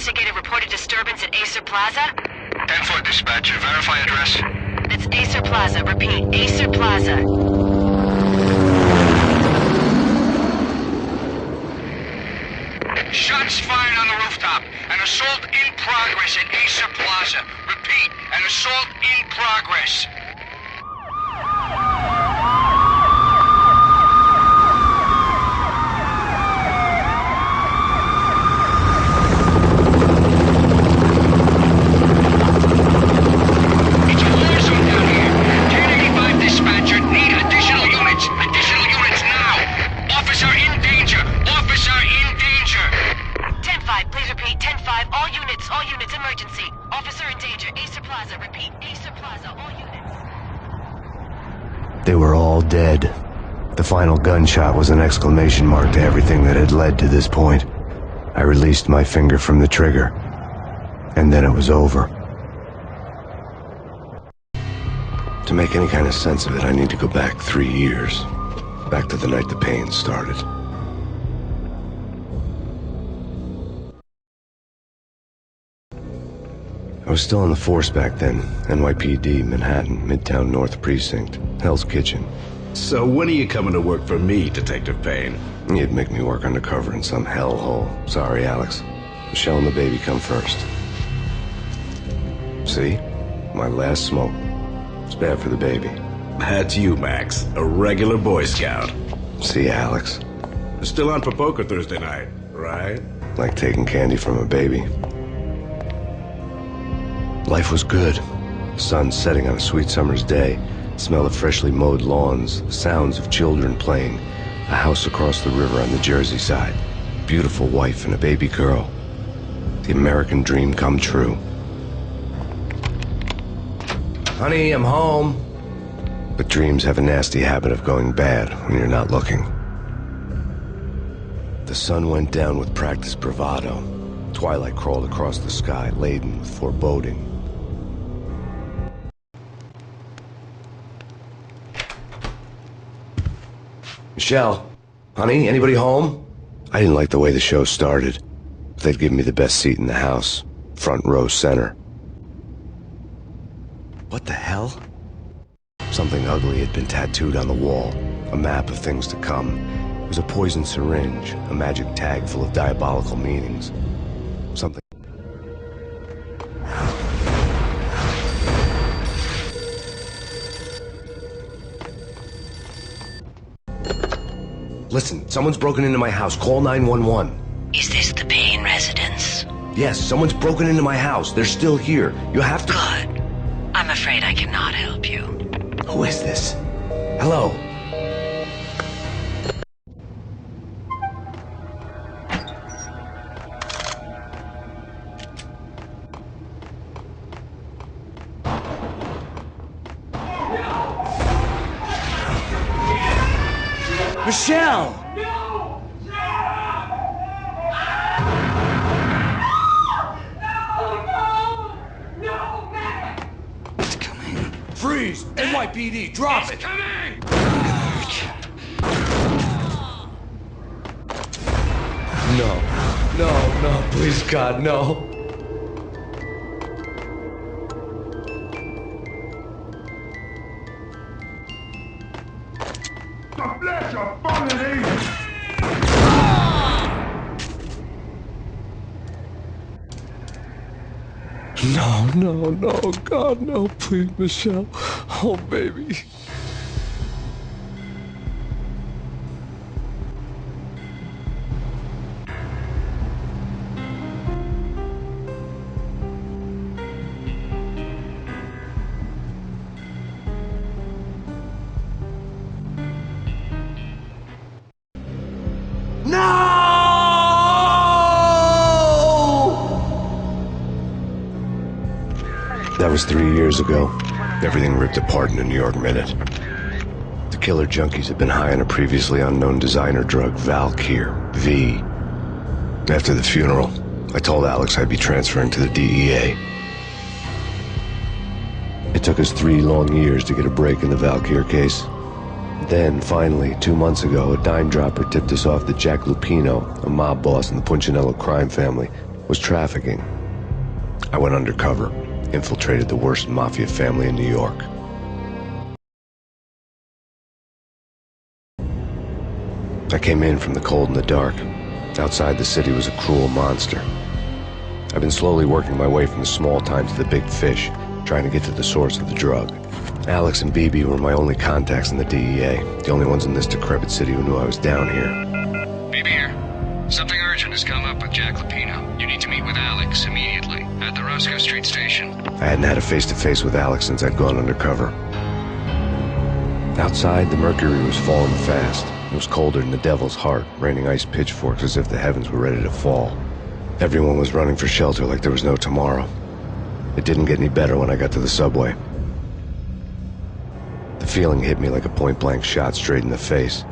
investigate a reported disturbance at Acer Plaza? 10-4 dispatcher, verify address. It's Acer Plaza. Repeat, Acer Plaza. Shots fired on the rooftop. An assault in progress at Acer Plaza. Repeat, an assault in progress. It's a war zone down here. 1085 dispatcher, need additional units. Additional units now. Officer in danger. Officer in danger. 10-5, please repeat. 10-5, all units, emergency. Officer in danger, Acer Plaza. Repeat, Acer Plaza, all units. They were all dead. The final gunshot was an exclamation mark to everything that had led to this point. I released my finger from the trigger, and then it was over. To make any kind of sense of it, I need to go back 3 years. Back to the night the Payne started. I was still on the force back then. NYPD, Manhattan, Midtown North Precinct, Hell's Kitchen. So when are you coming to work for me, Detective Payne? You'd make me work undercover in some hellhole. Sorry, Alex. Michelle and the baby come first. See? My last smoke. It's bad for the baby. That's you, Max. A regular Boy Scout. See, Alex? Still on for poker Thursday night, right? Like taking candy from a baby. Life was good. Sun setting on a sweet summer's day. Smell of freshly mowed lawns. Sounds of children playing. A house across the river on the Jersey side. Beautiful wife and a baby girl. The American dream come true. Honey, I'm home. But dreams have a nasty habit of going bad when you're not looking. The sun went down with practiced bravado. Twilight crawled across the sky, laden with foreboding. Michelle, honey, anybody home? I didn't like the way the show started. They'd given me the best seat in the house, front row center. What the hell? Something ugly had been tattooed on the wall, a map of things to come. It was a poison syringe, a magic tag full of diabolical meanings. Something... Listen, someone's broken into my house. Call 911. Is this the Payne residence? Yes, someone's broken into my house. They're still here. You have to... Good. I'm afraid I cannot help you. Who is this? Hello? Michelle! No! No, man! It's coming. Freeze! NYPD, drop it! Coming! No, please God, no. The flesh of fallen angels! No, God, no, please, Michelle. Oh, baby. That was 3 years ago. Everything ripped apart in a New York minute. The killer junkies had been high on a previously unknown designer drug, Valkyr, V. After the funeral, I told Alex I'd be transferring to the DEA. It took us 3 long years to get a break in the Valkyr case. Then, finally, 2 months ago, a dime dropper tipped us off that Jack Lupino, a mob boss in the Punchinello crime family, was trafficking. I went undercover, infiltrated the worst mafia family in New York. I came in from the cold and the dark. Outside the city was a cruel monster. I've been slowly working my way from the small time to the big fish, trying to get to the source of the drug. Alex and BB were my only contacts in the DEA, the only ones in this decrepit city who knew I was down here. BB here. Something urgent has come up with Jack Lapino. You need to meet with Alex immediately at the Roscoe Street station. I hadn't had a face-to-face with Alex since I'd gone undercover. Outside, the mercury was falling fast. It was colder than the devil's heart, raining ice pitchforks as if the heavens were ready to fall. Everyone was running for shelter like there was no tomorrow. It didn't get any better when I got to the subway. The feeling hit me like a point-blank shot straight in the face.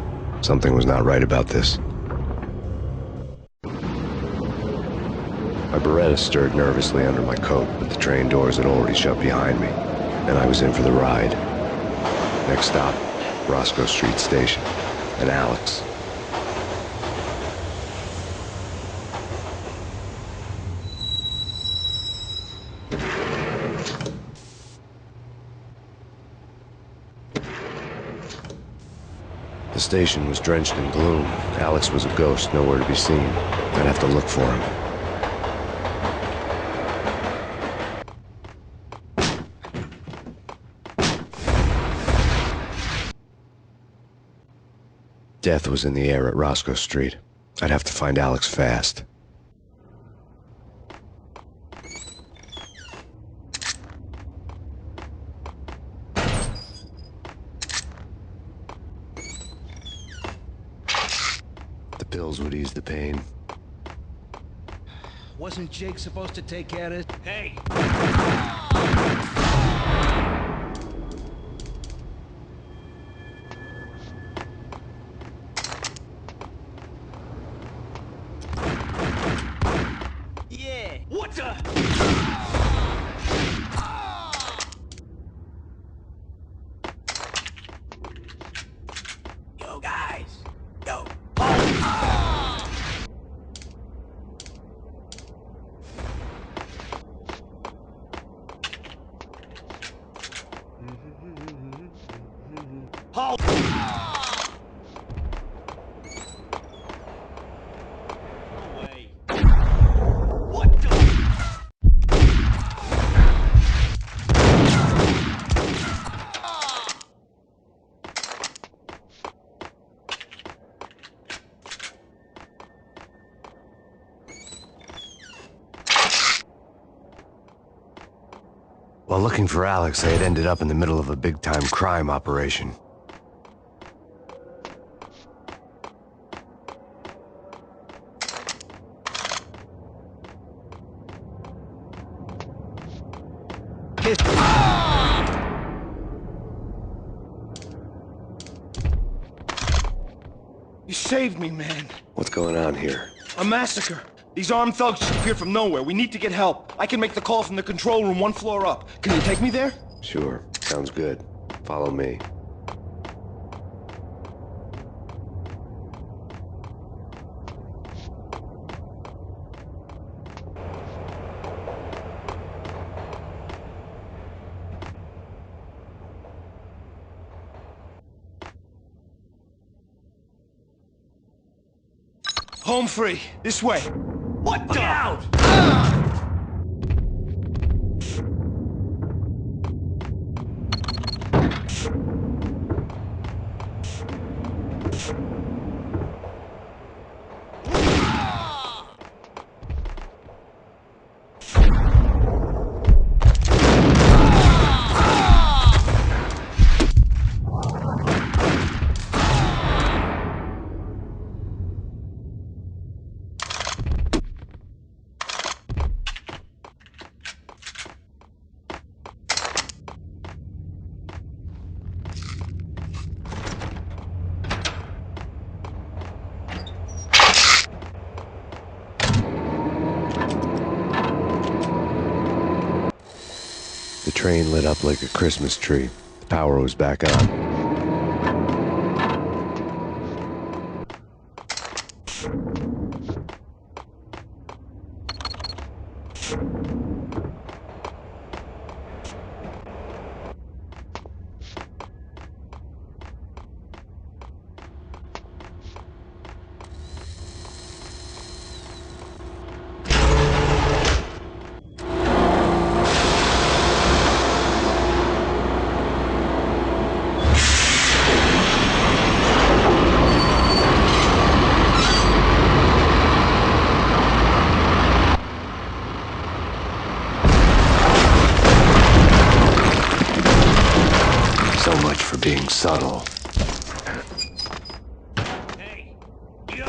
Something was not right about this. My Beretta stirred nervously under my coat, but the train doors had already shut behind me, and I was in for the ride. Next stop, Roscoe Street Station, and Alex. The station was drenched in gloom. Alex was a ghost, nowhere to be seen. I'd have to look for him. Death was in the air at Roscoe Street. I'd have to find Alex fast. The pills would ease the pain. Wasn't Jake supposed to take care of it? Hey! Yeah! What the? Yo, guys! Yo! Halt! No way. What the? While looking for Alex, I had ended up in the middle of a big-time crime operation. You saved me, man. What's going on here? A massacre. These armed thugs just appeared from nowhere. We need to get help. I can make the call from the control room one floor up. Can you take me there? Sure, sounds good. Follow me. Home free. This way. What the? Out! The train lit up like a Christmas tree. The power was back on. being subtle. Hey, yo!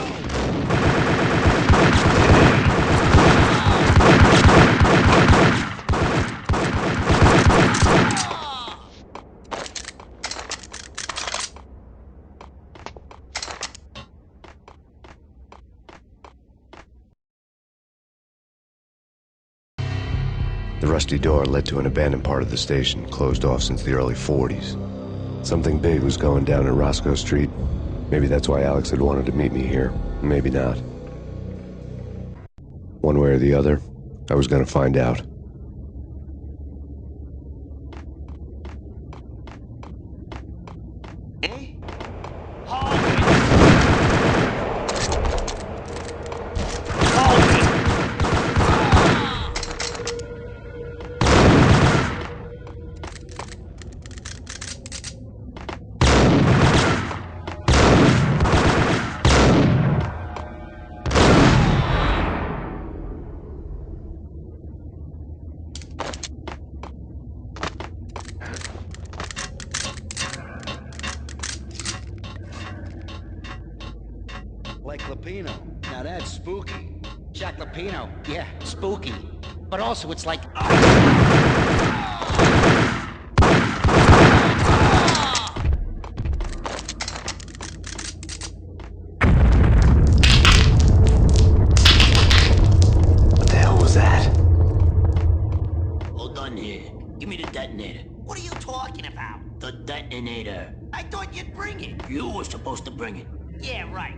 The rusty door led to an abandoned part of the station, closed off since the early 40s. Something big was going down in Roscoe Street. Maybe that's why Alex had wanted to meet me here. Maybe not. One way or the other, I was gonna find out. Like Lapino. Now that's spooky. Jack Lapino. Yeah, spooky. But also it's like... What the hell was that? Hold on here. Give me the detonator. What are you talking about? The detonator. I thought you'd bring it. You were supposed to bring it. Yeah, right.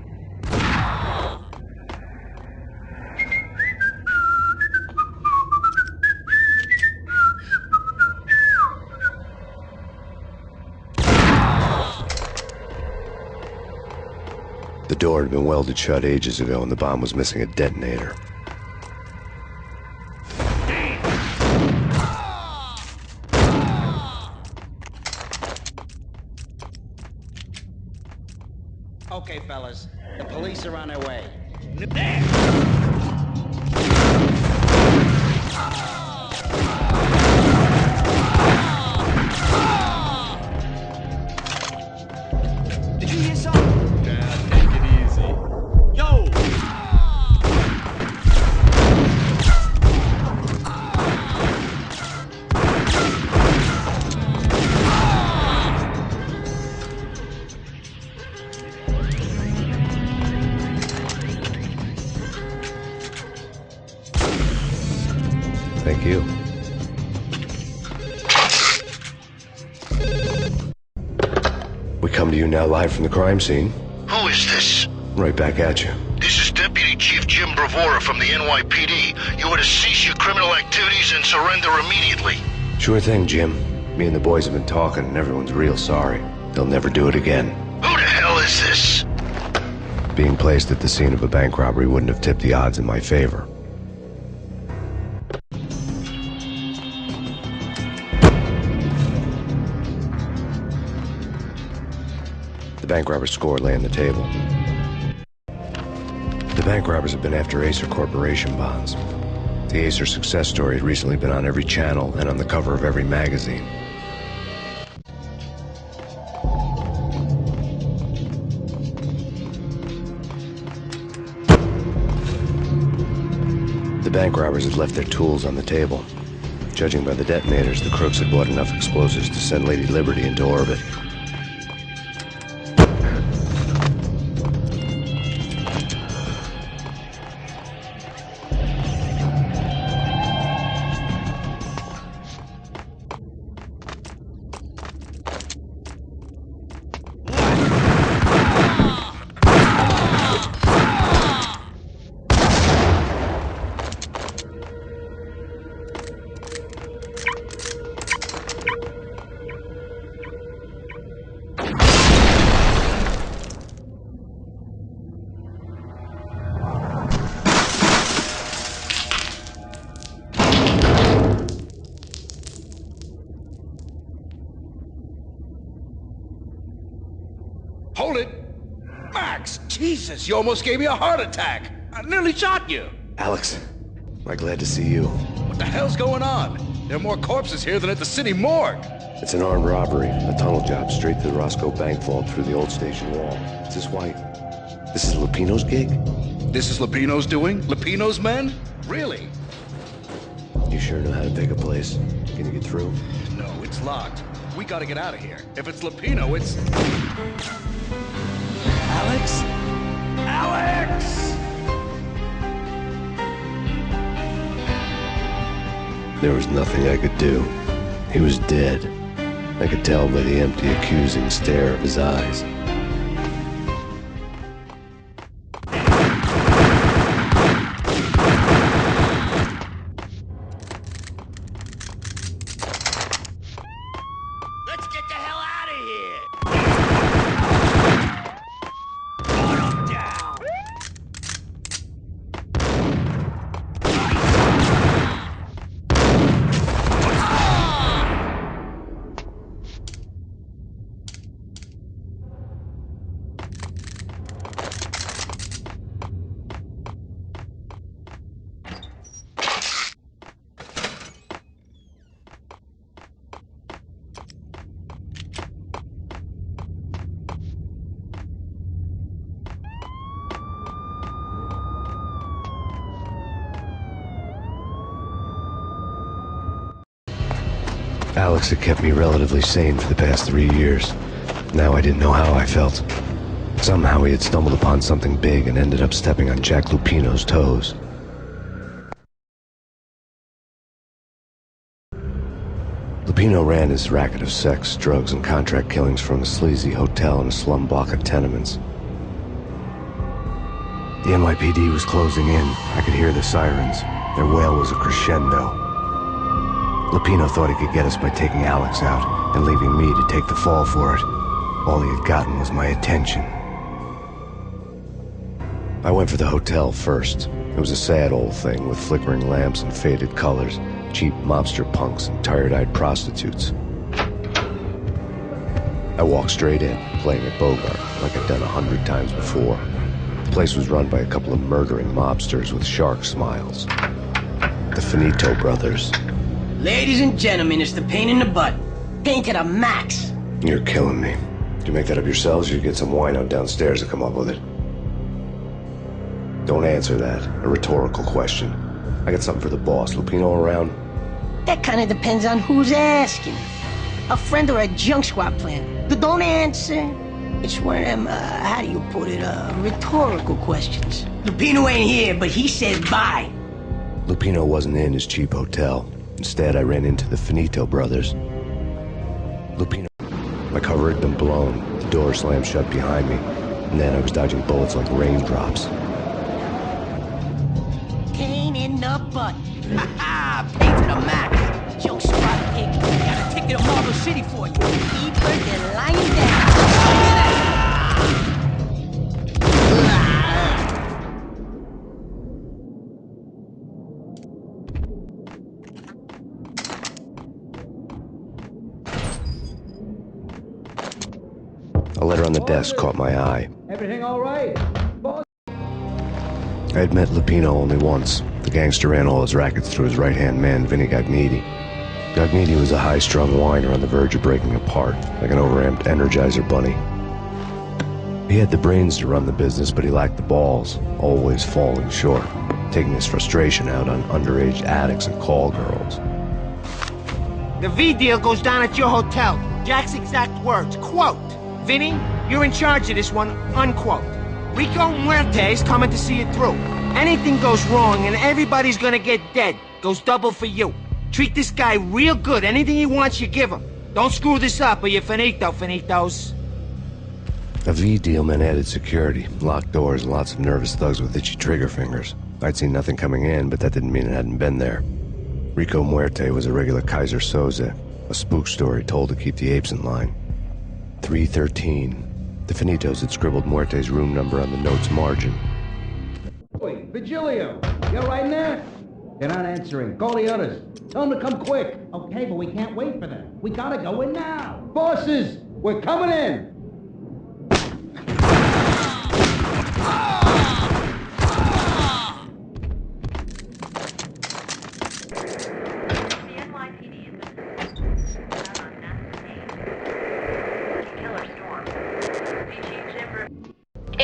The door had been welded shut ages ago and the bomb was missing a detonator. Okay, fellas. The police are on their way. Did you hear something? Dad, take it easy. Yo! Thank you. We come to you now live from the crime scene. Who is this? Right back at you. This is Deputy Chief Jim Bravura from the NYPD. You are to cease your criminal activities and surrender immediately. Sure thing, Jim. Me and the boys have been talking and everyone's real sorry. They'll never do it again. Who the hell is this? Being placed at the scene of a bank robbery wouldn't have tipped the odds in my favor. The bank robber's score lay on the table. The bank robbers have been after Acer Corporation bonds. The Acer success story had recently been on every channel and on the cover of every magazine. The bank robbers had left their tools on the table. Judging by the detonators, the crooks had bought enough explosives to send Lady Liberty into orbit. Hold it! Max, Jesus, you almost gave me a heart attack. I nearly shot you. Alex, am I glad to see you. What the hell's going on? There are more corpses here than at the city morgue. It's an armed robbery, a tunnel job straight to the Roscoe Bank vault through the old station wall. Is this why? This is Lupino's gig? This is Lupino's doing? Lupino's men? Really? You sure know how to pick a place? Can you get through? No, it's locked. We gotta get out of here. If it's Lupino, it's... Alex? Alex! There was nothing I could do. He was dead. I could tell by the empty, accusing stare of his eyes. Let's get the hell out of here! Alex had kept me relatively sane for the past 3 years. Now I didn't know how I felt. Somehow he had stumbled upon something big and ended up stepping on Jack Lupino's toes. Lupino ran his racket of sex, drugs, and contract killings from a sleazy hotel in a slum block of tenements. The NYPD was closing in. I could hear the sirens. Their wail was a crescendo. Lupino thought he could get us by taking Alex out and leaving me to take the fall for it. All he had gotten was my attention. I went for the hotel first. It was a sad old thing with flickering lamps and faded colors, cheap mobster punks and tired-eyed prostitutes. I walked straight in, playing at Bogart like I'd done 100 times before. The place was run by a couple of murdering mobsters with shark smiles. The Finito brothers. Ladies and gentlemen, it's the pain in the butt. Pain to the max. You're killing me. Did you make that up yourselves, or you get some wino downstairs to come up with it? Don't answer that. A rhetorical question. I got something for the boss. Lupino around? That kind of depends on who's asking. A friend or a junk squad plan. But don't answer. It's one of them, how do you put it, rhetorical questions. Lupino ain't here, but he said bye. Lupino wasn't in his cheap hotel. Instead, I ran into the Finito brothers. Lupino. My cover had been blown. The door slammed shut behind me. And then I was dodging bullets like raindrops. Pain in the butt. Ha-ha! Pain to the max. Junk spot pig. Got a ticket to Marble City for you. Deeper than lying down. A letter on the desk caught my eye. Everything all right? I had met Lupino only once. The gangster ran all his rackets through his right-hand man, Vinny Gagniti. Gagniti was a high-strung whiner on the verge of breaking apart, like an overamped Energizer bunny. He had the brains to run the business, but he lacked the balls, always falling short, taking his frustration out on underage addicts and call girls. The V deal goes down at your hotel. Jack's exact words, quote, "Vinny, you're in charge of this one," unquote. Rico Muerte's coming to see it through. Anything goes wrong and everybody's gonna get dead. Goes double for you. Treat this guy real good. Anything he wants, you give him. Don't screw this up or you're finito, finitos. A V deal meant added security, locked doors, and lots of nervous thugs with itchy trigger fingers. I'd seen nothing coming in, but that didn't mean it hadn't been there. Rico Muerte was a regular Kaiser Soze, a spook story told to keep the apes in line. 313. The Finitos had scribbled Muerte's room number on the note's margin. Oi, Vigilio, you right in there? They're not answering. Call the others. Tell them to come quick. Okay, but we can't wait for them. We gotta go in now. Bosses, we're coming in. The NYPD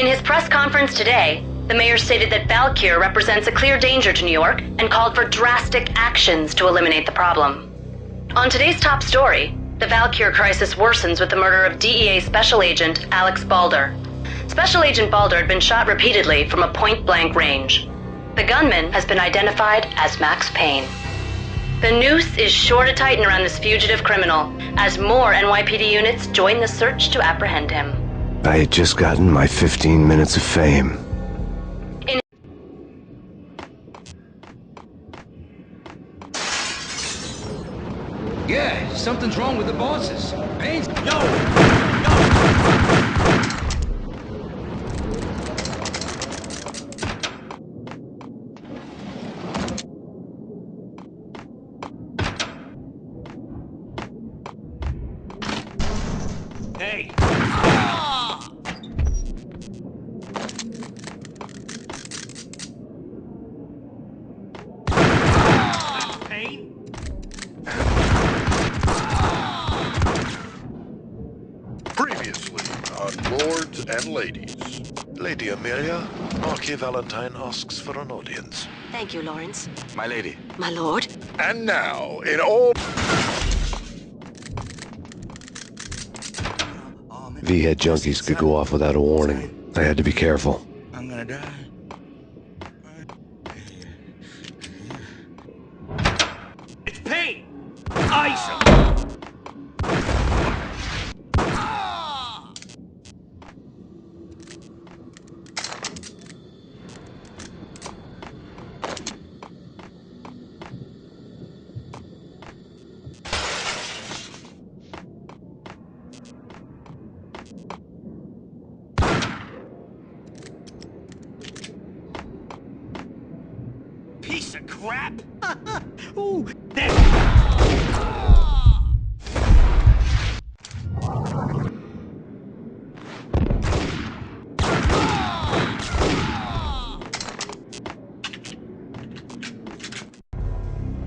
In his press conference today, the mayor stated that Valkyr represents a clear danger to New York and called for drastic actions to eliminate the problem. On today's top story, the Valkyr crisis worsens with the murder of DEA Special Agent Alex Balder. Special Agent Balder had been shot repeatedly from a point-blank range. The gunman has been identified as Max Payne. The noose is sure to tighten around this fugitive criminal as more NYPD units join the search to apprehend him. I had just gotten my 15 minutes of fame. Yeah, something's wrong with the bosses. Payne's... Hey! Payne? Previously on Lords and Ladies. Lady Amelia, Marquis Valentine asks for an audience. Thank you, Lawrence. My lady. My lord. And now, in all... V-head junkies could go off without a warning. I had to be careful. I'm gonna die. It's Payne! Ice him! Piece of crap! Ooh, there!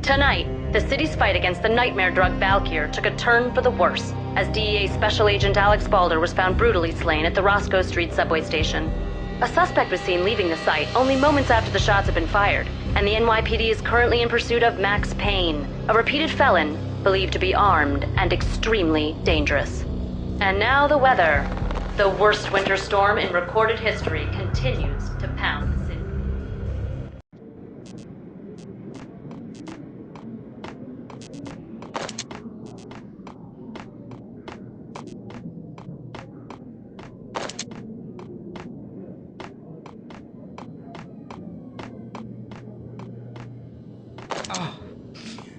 Tonight, the city's fight against the nightmare drug Valkyr took a turn for the worse, as DEA Special Agent Alex Balder was found brutally slain at the Roscoe Street subway station. A suspect was seen leaving the site only moments after the shots had been fired, and the NYPD is currently in pursuit of Max Payne, a repeated felon believed to be armed and extremely dangerous. And now the weather. The worst winter storm in recorded history continues to pound the city. Oh,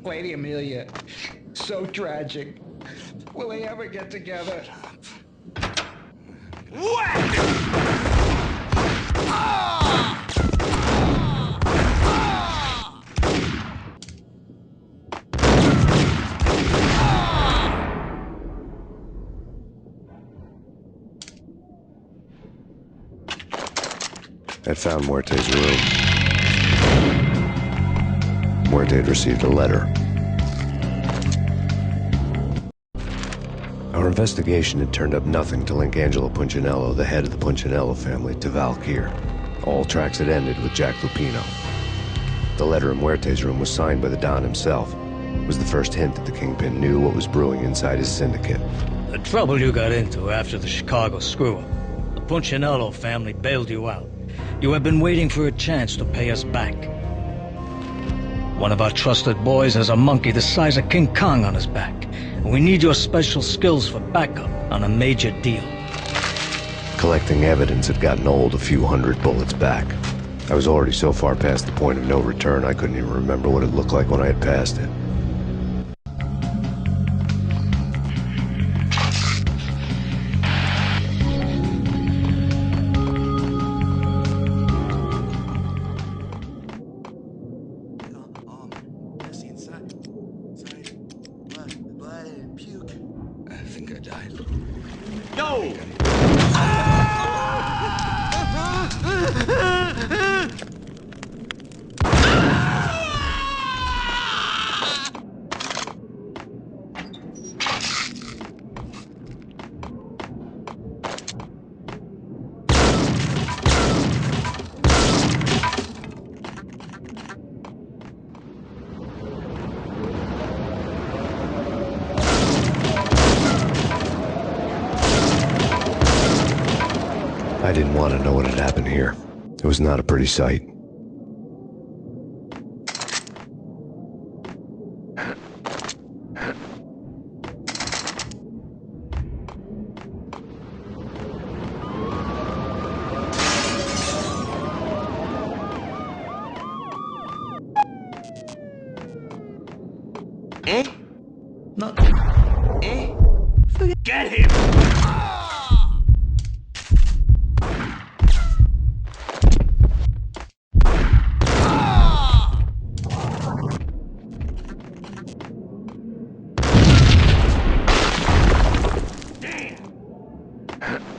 Lady Amelia, so tragic. Will they ever get together? I found Muerte's room. Muerte had received a letter. Our investigation had turned up nothing to link Angelo Punchinello, the head of the Punchinello family, to Valkyr. All tracks had ended with Jack Lupino. The letter in Muerte's room was signed by the Don himself. It was the first hint that the Kingpin knew what was brewing inside his syndicate. The trouble you got into after the Chicago screw-up. The Punchinello family bailed you out. You have been waiting for a chance to pay us back. One of our trusted boys has a monkey the size of King Kong on his back. And we need your special skills for backup on a major deal. Collecting evidence had gotten old a few hundred bullets back. I was already so far past the point of no return I couldn't even remember what it looked like when I had passed it. No! I didn't want to know what had happened here. It was not a pretty sight. Eh? No. Eh? Get him!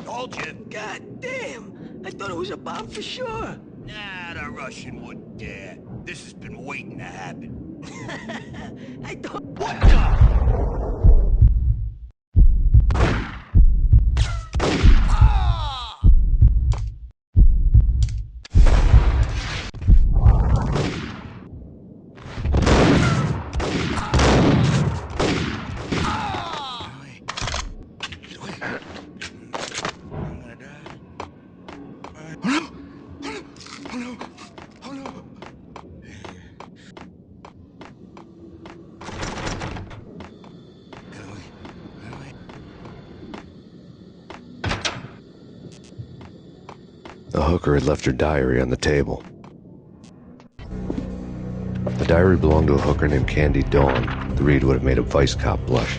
Told you. God damn! I thought it was a bomb for sure. Nah, the Russian wouldn't dare. This has been waiting to happen. I thought... What the? The hooker had left her diary on the table. The diary belonged to a hooker named Candy Dawn. The read would have made a vice cop blush.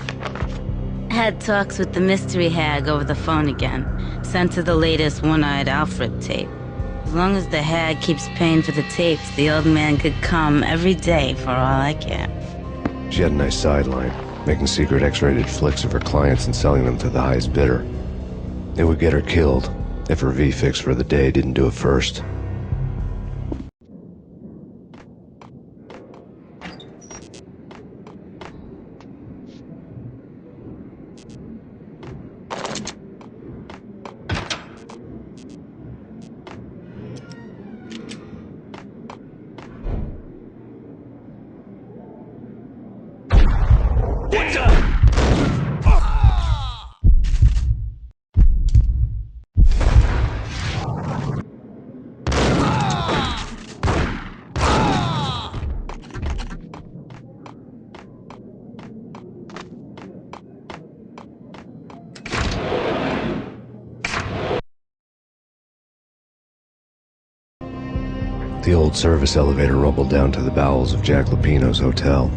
Had talks with the mystery hag over the phone again. Sent her the latest One-Eyed Alfred tape. As long as the hag keeps paying for the tapes, the old man could come every day for all I care. She had a nice sideline, making secret X-rated flicks of her clients and selling them to the highest bidder. It would get her killed if her V-fix for the day didn't do it first. The old service elevator rumbled down to the bowels of Jack Lupino's hotel.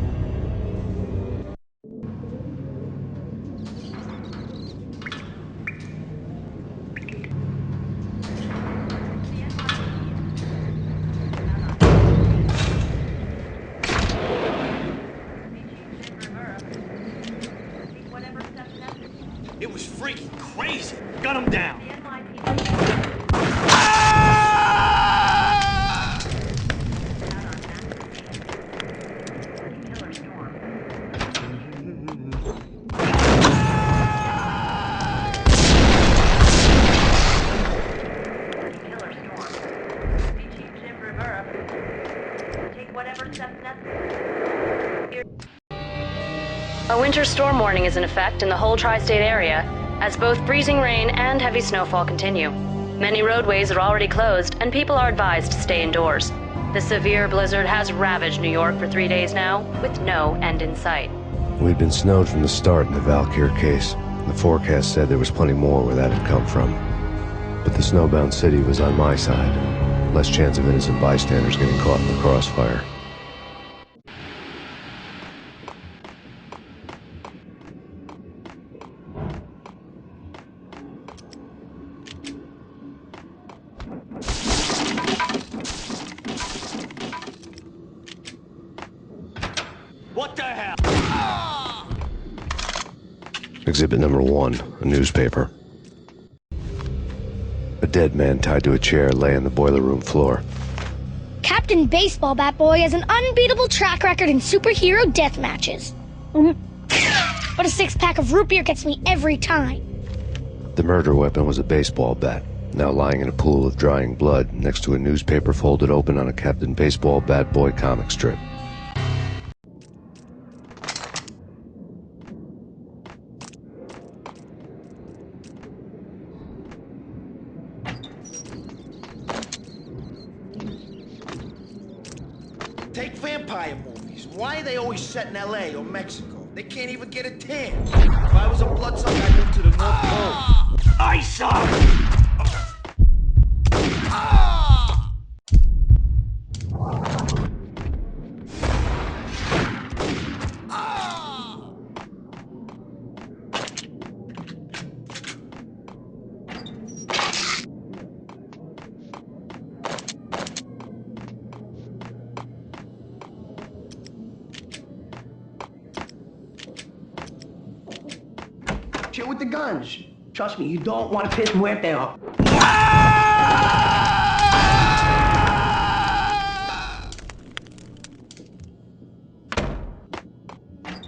It was freaking crazy. Gun him down. A winter storm warning is in effect in the whole tri-state area, as both freezing rain and heavy snowfall continue. Many roadways are already closed, and people are advised to stay indoors. The severe blizzard has ravaged New York for 3 days now, with no end in sight. We'd been snowed from the start in the Valkyr case. The forecast said there was plenty more where that had come from. But the snowbound city was on my side. Less chance of innocent bystanders getting caught in the crossfire. What the hell? Exhibit number 1, a newspaper. A dead man tied to a chair lay on the boiler room floor. Captain Baseball Bat Boy has an unbeatable track record in superhero death matches. But a 6-pack of root beer gets me every time. The murder weapon was a baseball bat, now lying in a pool of drying blood next to a newspaper folded open on a Captain Baseball Bat Boy comic strip. vampire movies. Why are they always set in LA or Mexico? They can't even get a tan. If I was a bloodsucker, I'd move to the North Pole. I saw. Chill with the guns. Trust me, you don't want to piss Muerte off.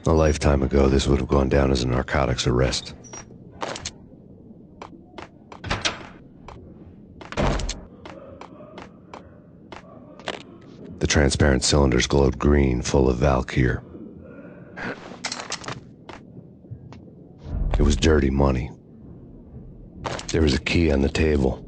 A lifetime ago, this would have gone down as a narcotics arrest. The transparent cylinders glowed green, full of Valkyr. It was dirty money. There was a key on the table.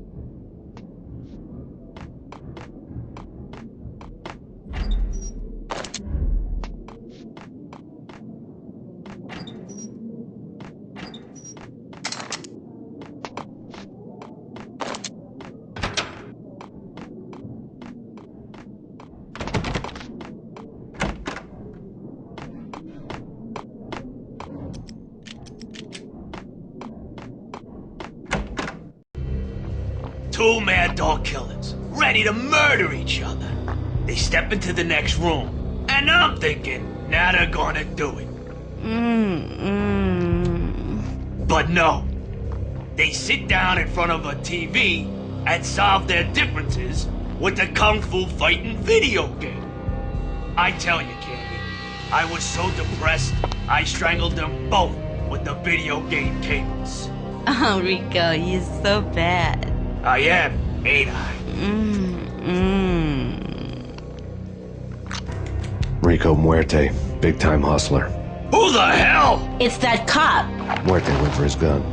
Two mad dog killers, ready to murder each other. They step into the next room, and I'm thinking, now they're gonna do it. But no. They sit down in front of a TV and solve their differences with the Kung Fu fighting video game. I tell you, Candy, I was so depressed, I strangled them both with the video game cables. Oh, Rico, you're so bad. I am, ain't I? Rico Muerte, big-time hustler. Who the hell? It's that cop. Muerte went for his gun.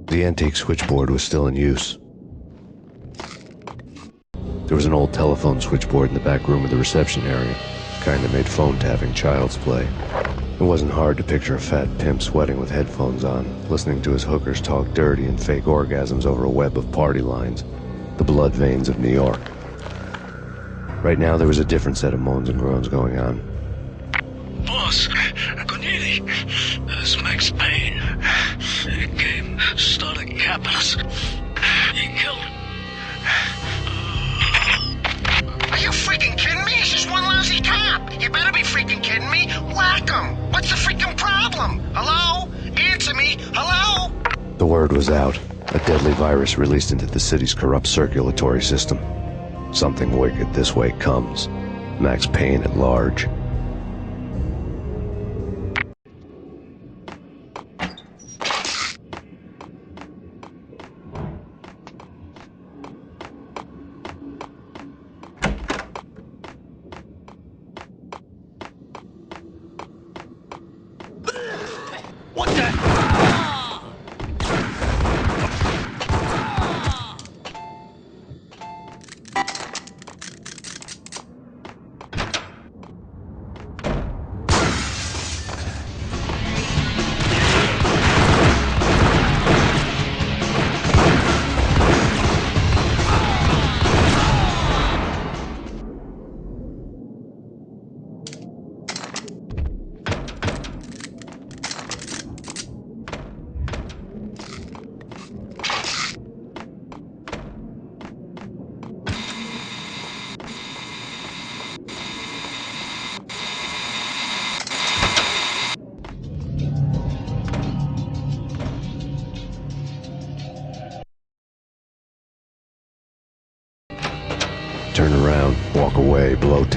The antique switchboard was still in use. There was an old telephone switchboard in the back room of the reception area, kind that made phone tapping child's play. It wasn't hard to picture a fat pimp sweating with headphones on, listening to his hookers talk dirty and fake orgasms over a web of party lines, the blood veins of New York. Right now, there was a different set of moans and groans going on. Boss, Corneli, it's Max Payne. He came, started capping us. He killed him. Are you freaking kidding me? It's just one lousy cop. You better be freaking kidding me. Whack him. What's the freaking problem? Hello? Answer me. Hello? The word was out. A deadly virus released into the city's corrupt circulatory system. Something wicked this way comes. Max Payne at large. What the?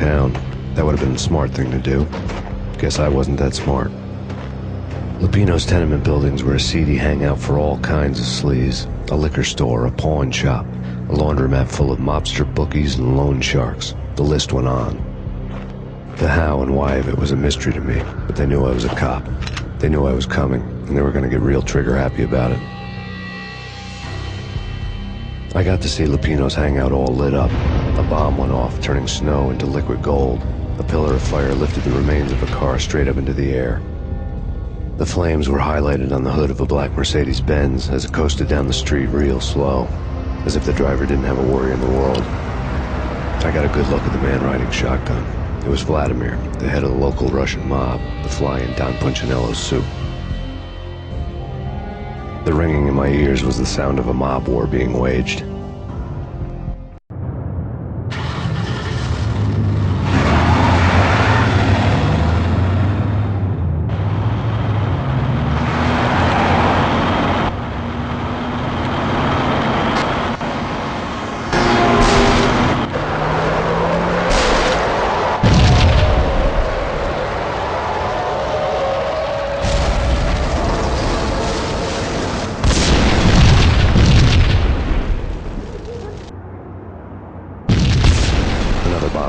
town. That would have been the smart thing to do. Guess I wasn't that smart. Lupino's tenement buildings were a seedy hangout for all kinds of sleaze. A liquor store, a pawn shop, a laundromat full of mobster bookies and loan sharks. The list went on. The how and why of it was a mystery to me, but they knew I was a cop. They knew I was coming, and they were going to get real trigger-happy about it. I got to see Lupino's hangout all lit up. A bomb went off, turning snow into liquid gold. A pillar of fire lifted the remains of a car straight up into the air. The flames were highlighted on the hood of a black Mercedes-Benz as it coasted down the street real slow, as if the driver didn't have a worry in the world. I got a good look at the man riding shotgun. It was Vladimir, the head of the local Russian mob, the fly in Don Punchinello's soup. The ringing in my ears was the sound of a mob war being waged.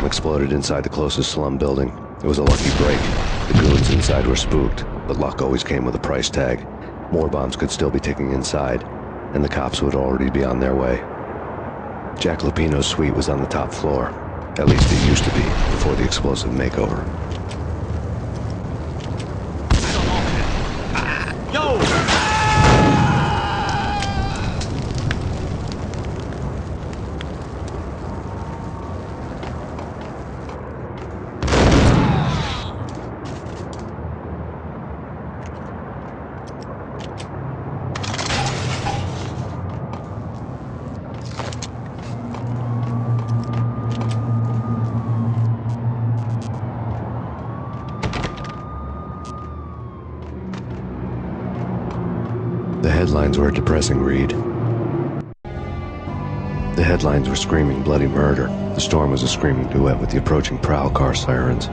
Exploded inside the closest slum building. It was a lucky break. The goons inside were spooked, but luck always came with a price tag. More bombs could still be ticking inside, and the cops would already be on their way. Jack Lupino's suite was on the top floor. At least it used to be, before the explosive makeover. The headlines were a depressing read. The headlines were screaming bloody murder. The storm was a screaming duet with the approaching prowl car sirens.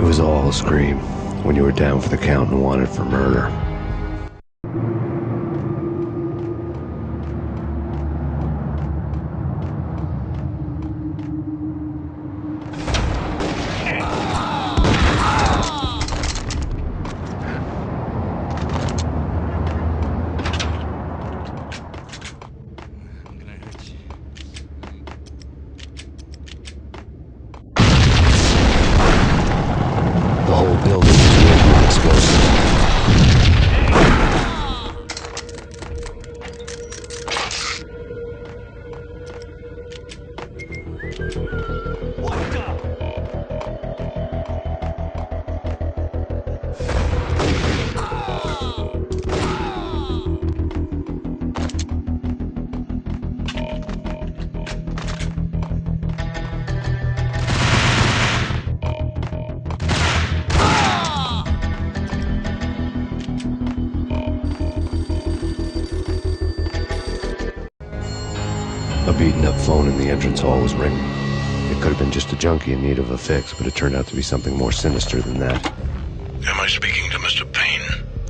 It was all a scream when you were down for the count and wanted for murder. The whole building was rigged with explosives. A beaten-up phone in the entrance hall was ringing. It could have been just a junkie in need of a fix, but it turned out to be something more sinister than that. Am I speaking to Mr. Payne?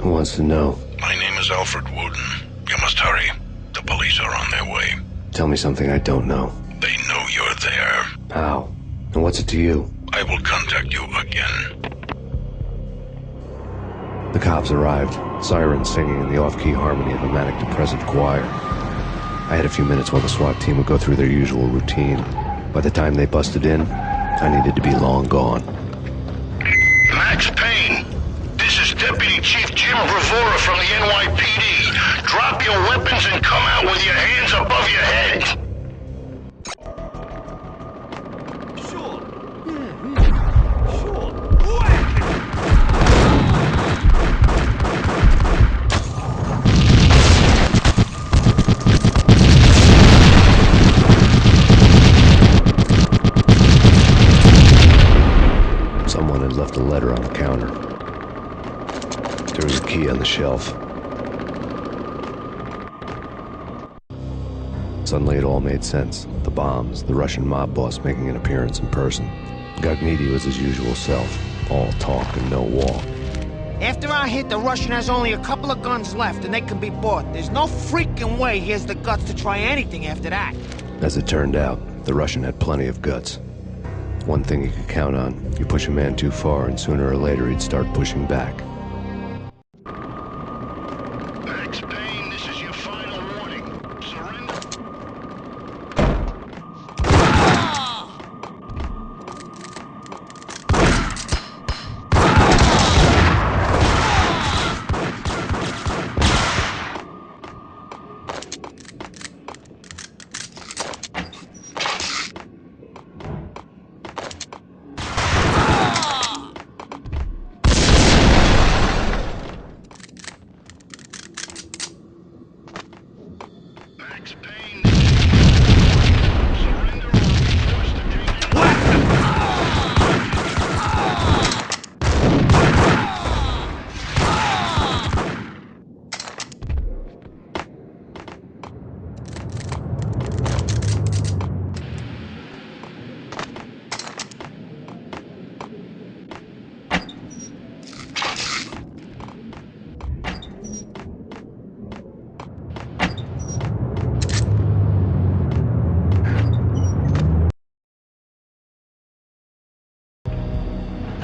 Who wants to know? My name is Alfred Wooden. You must hurry. The police are on their way. Tell me something I don't know. They know you're there. How? And what's it to you? I will contact you again. The cops arrived, sirens singing in the off-key harmony of a manic-depressive choir. I had a few minutes while the SWAT team would go through their usual routine. By the time they busted in, I needed to be long gone. Max Payne, this is Deputy Chief Jim Bravura from the NYPD. Drop your weapons and come out with your hands above your head. Someone had left a letter on the counter. There was a key on the shelf. Suddenly it all made sense. The bombs, the Russian mob boss making an appearance in person. Gognitti was his usual self, all talk and no walk. After our hit, the Russian has only a couple of guns left, and they can be bought. There's no freaking way he has the guts to try anything after that. As it turned out, the Russian had plenty of guts. One thing you could count on, you push a man too far and sooner or later he'd start pushing back. Max Payne, this is your final warning. Surrender. Max Payne, this is your final warning. Surrender or be forced to take it.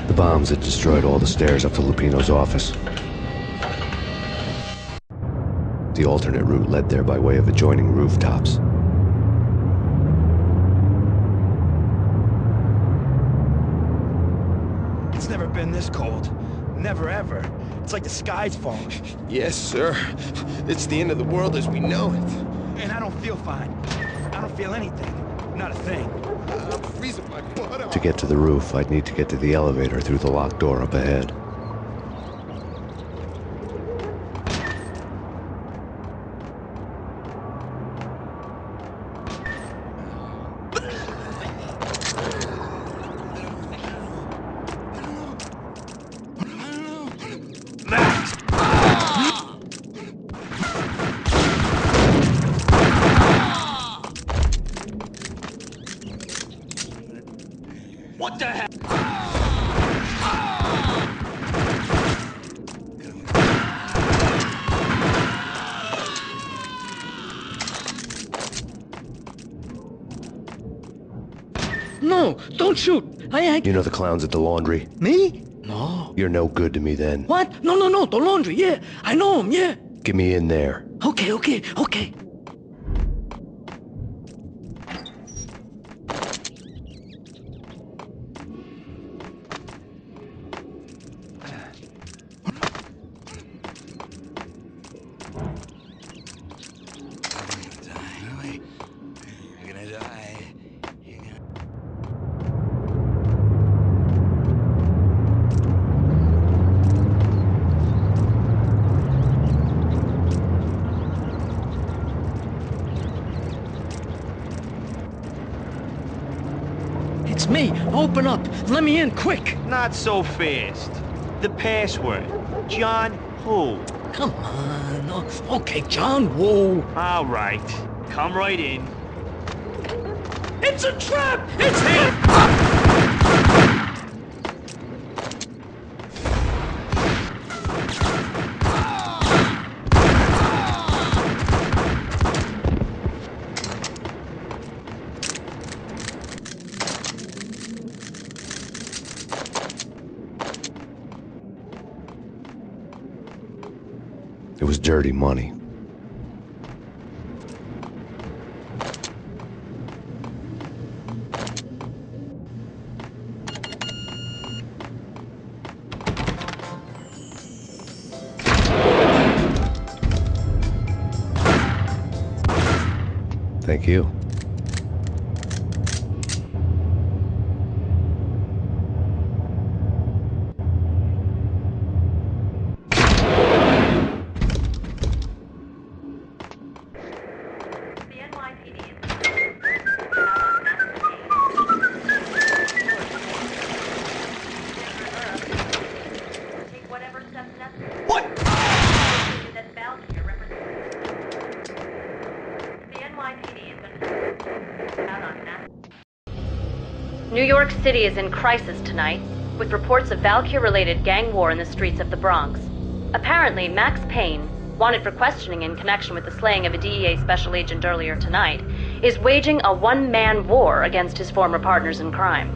The bombs had destroyed all the stairs up to Lupino's office. The alternate route led there by way of adjoining rooftops. It's never been this cold. Never ever. It's like the sky's falling. Yes, sir. It's the end of the world as we know it. And I don't feel fine. I don't feel anything. Not a thing. I'm freezing my butt off. To get to the roof, I'd need to get to the elevator through the locked door up ahead. What the heck? No, don't shoot. You know the clowns at the laundry? Me? No. You're no good to me then. What? No, the laundry, yeah. I know him, yeah. Get me in there. Okay. You're gonna die. It's me. Open up. Let me in, quick. Not so fast. The password. John who? Come on. Okay, John Woo. All right. Come right in. It's a trap! It's him! It was dirty money. Thank you. The NYPD has been York City is in crisis tonight, with reports of Valkyr-related gang war in the streets of the Bronx. Apparently, Max Payne, wanted for questioning in connection with the slaying of a DEA special agent earlier tonight, is waging a one-man war against his former partners in crime.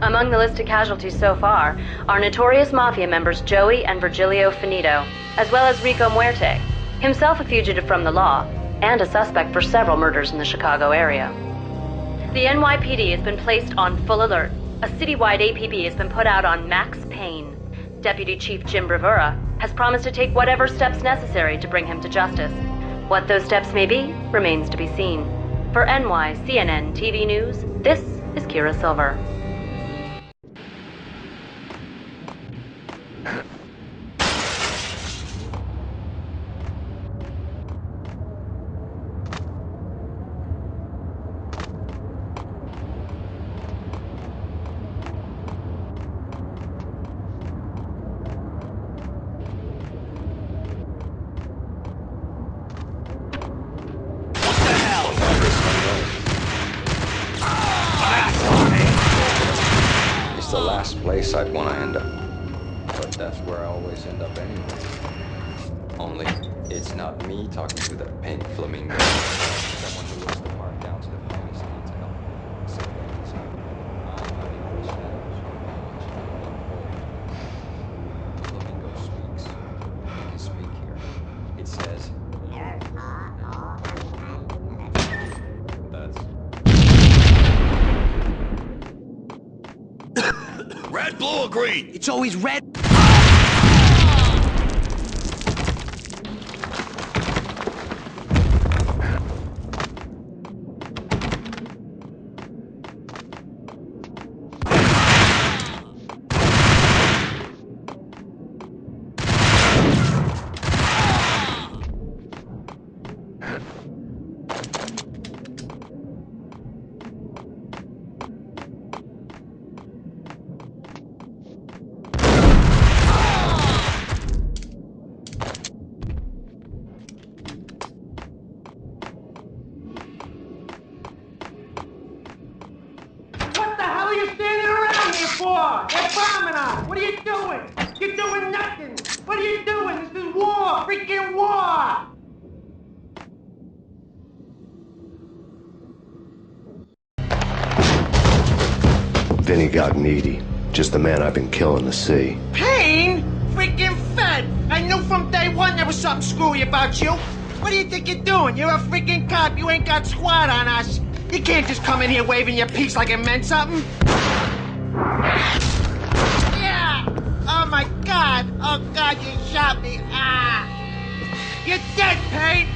Among the listed casualties so far are notorious mafia members Joey and Virgilio Finito, as well as Rico Muerte, himself a fugitive from the law, and a suspect for several murders in the Chicago area. The NYPD has been placed on full alert. A citywide APB has been put out on Max Payne. Deputy Chief Jim Bravura has promised to take whatever steps necessary to bring him to justice. What those steps may be remains to be seen. For NYCNN TV News, this is Kira Silver. It's the last place I'd want to end up. But that's where I always end up anyway. Only, it's not me talking to that pink flamingo. Someone who looks the part down to the finest detail. Except that he's I'm not even the shadows. The flamingo speaks. You can speak here. It says... Red, blue, or green? It's always red. They're bombing us! What are you doing? You're doing nothing! What are you doing? This is war! Freaking war! Vinny Gognitti. Just the man I've been killing to see. Payne? Freaking fed! I knew from day one there was something screwy about you! What do you think you're doing? You're a freaking cop. You ain't got squad on us. You can't just come in here waving your piece like it meant something. Yeah! Oh my God! Oh God, you shot me! Ah! You're dead, Payne!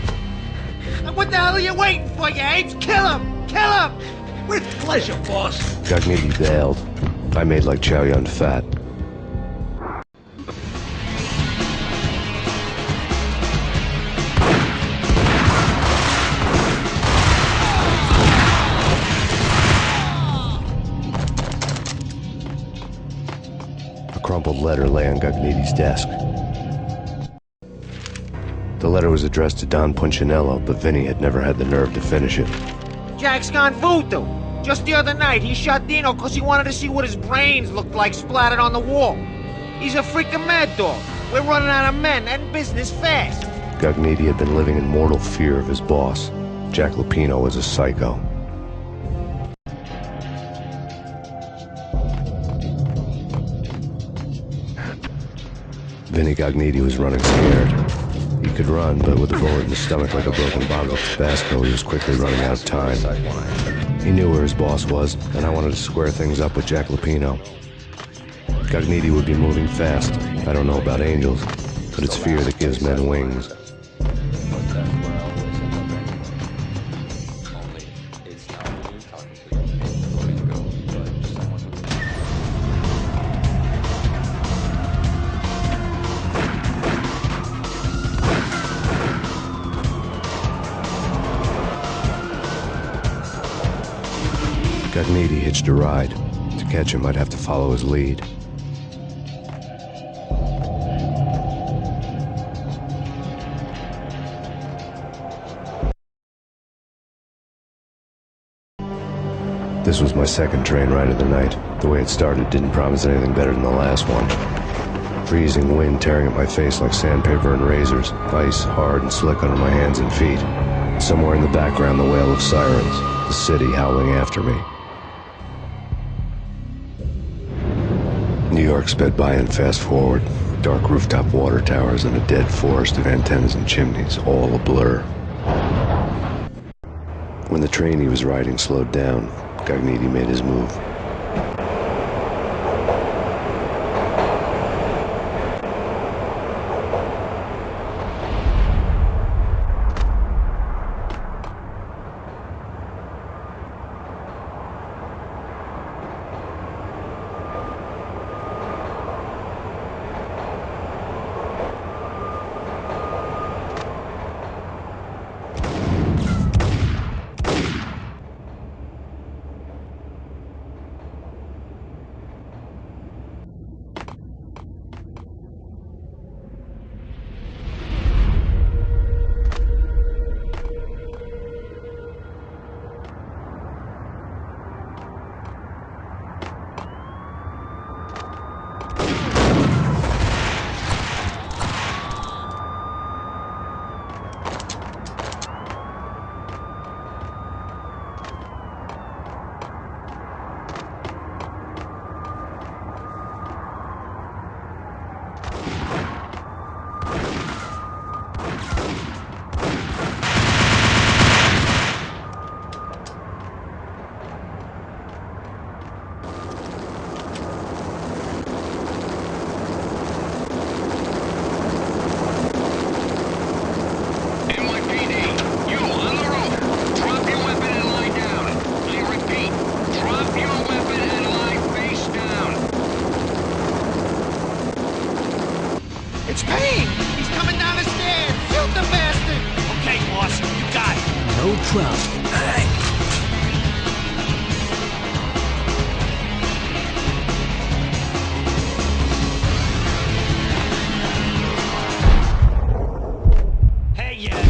What the hell are you waiting for, you apes? Kill him! Kill him! With pleasure, boss. Gognitti bailed. I made like Chow Yun Fat. A crumpled letter lay on Gognitti's desk. The letter was addressed to Don Punchinello, but Vinny had never had the nerve to finish it. Jack's gone voodoo. Just the other night, he shot Dino because he wanted to see what his brains looked like splattered on the wall. He's a freaking mad dog. We're running out of men and business fast. Gognitti had been living in mortal fear of his boss. Jack Lupino was a psycho. Vinny Gognitti was running scared. He could run, but with a bullet in his stomach like a broken bottle of Tabasco, he was quickly running out of time. He knew where his boss was, and I wanted to square things up with Jack Lupino. Gognitti would be moving fast. I don't know about angels, but it's fear that gives men wings. Gognitti hitched a ride. To catch him, I'd have to follow his lead. This This was my second train ride of the night. The way it started didn't promise anything better than the last one. Freezing wind tearing at my face like sandpaper and razors. Ice hard and slick under my hands and feet. Somewhere in the background, the wail of sirens. The city howling after me. New York sped by in fast forward. Dark rooftop water towers and a dead forest of antennas and chimneys, all a blur. When the train he was riding slowed down, Gagniti made his move. It's Payne! He's coming down the stairs! Shoot the bastard! Okay, boss, you got it. No trouble. Hey, yeah.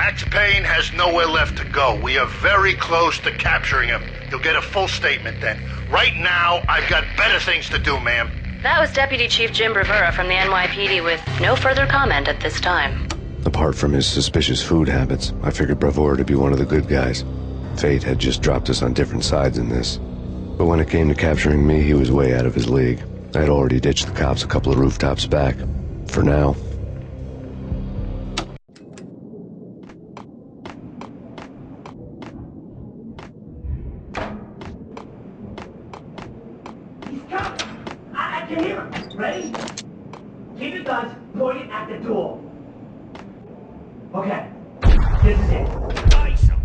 Max Payne has nowhere left to go. We are very close to capturing him. You'll get a full statement then. Right now, I've got better things to do, ma'am. That was Deputy Chief Jim Bravura from the NYPD with no further comment at this time. Apart from his suspicious food habits, I figured Bravura to be one of the good guys. Fate had just dropped us on different sides in this. But when it came to capturing me, he was way out of his league. I had already ditched the cops a couple of rooftops back. For now. He's coming! I can hear him! Ready? Keep your guns pointed at the door. Okay. This is it. Ice him!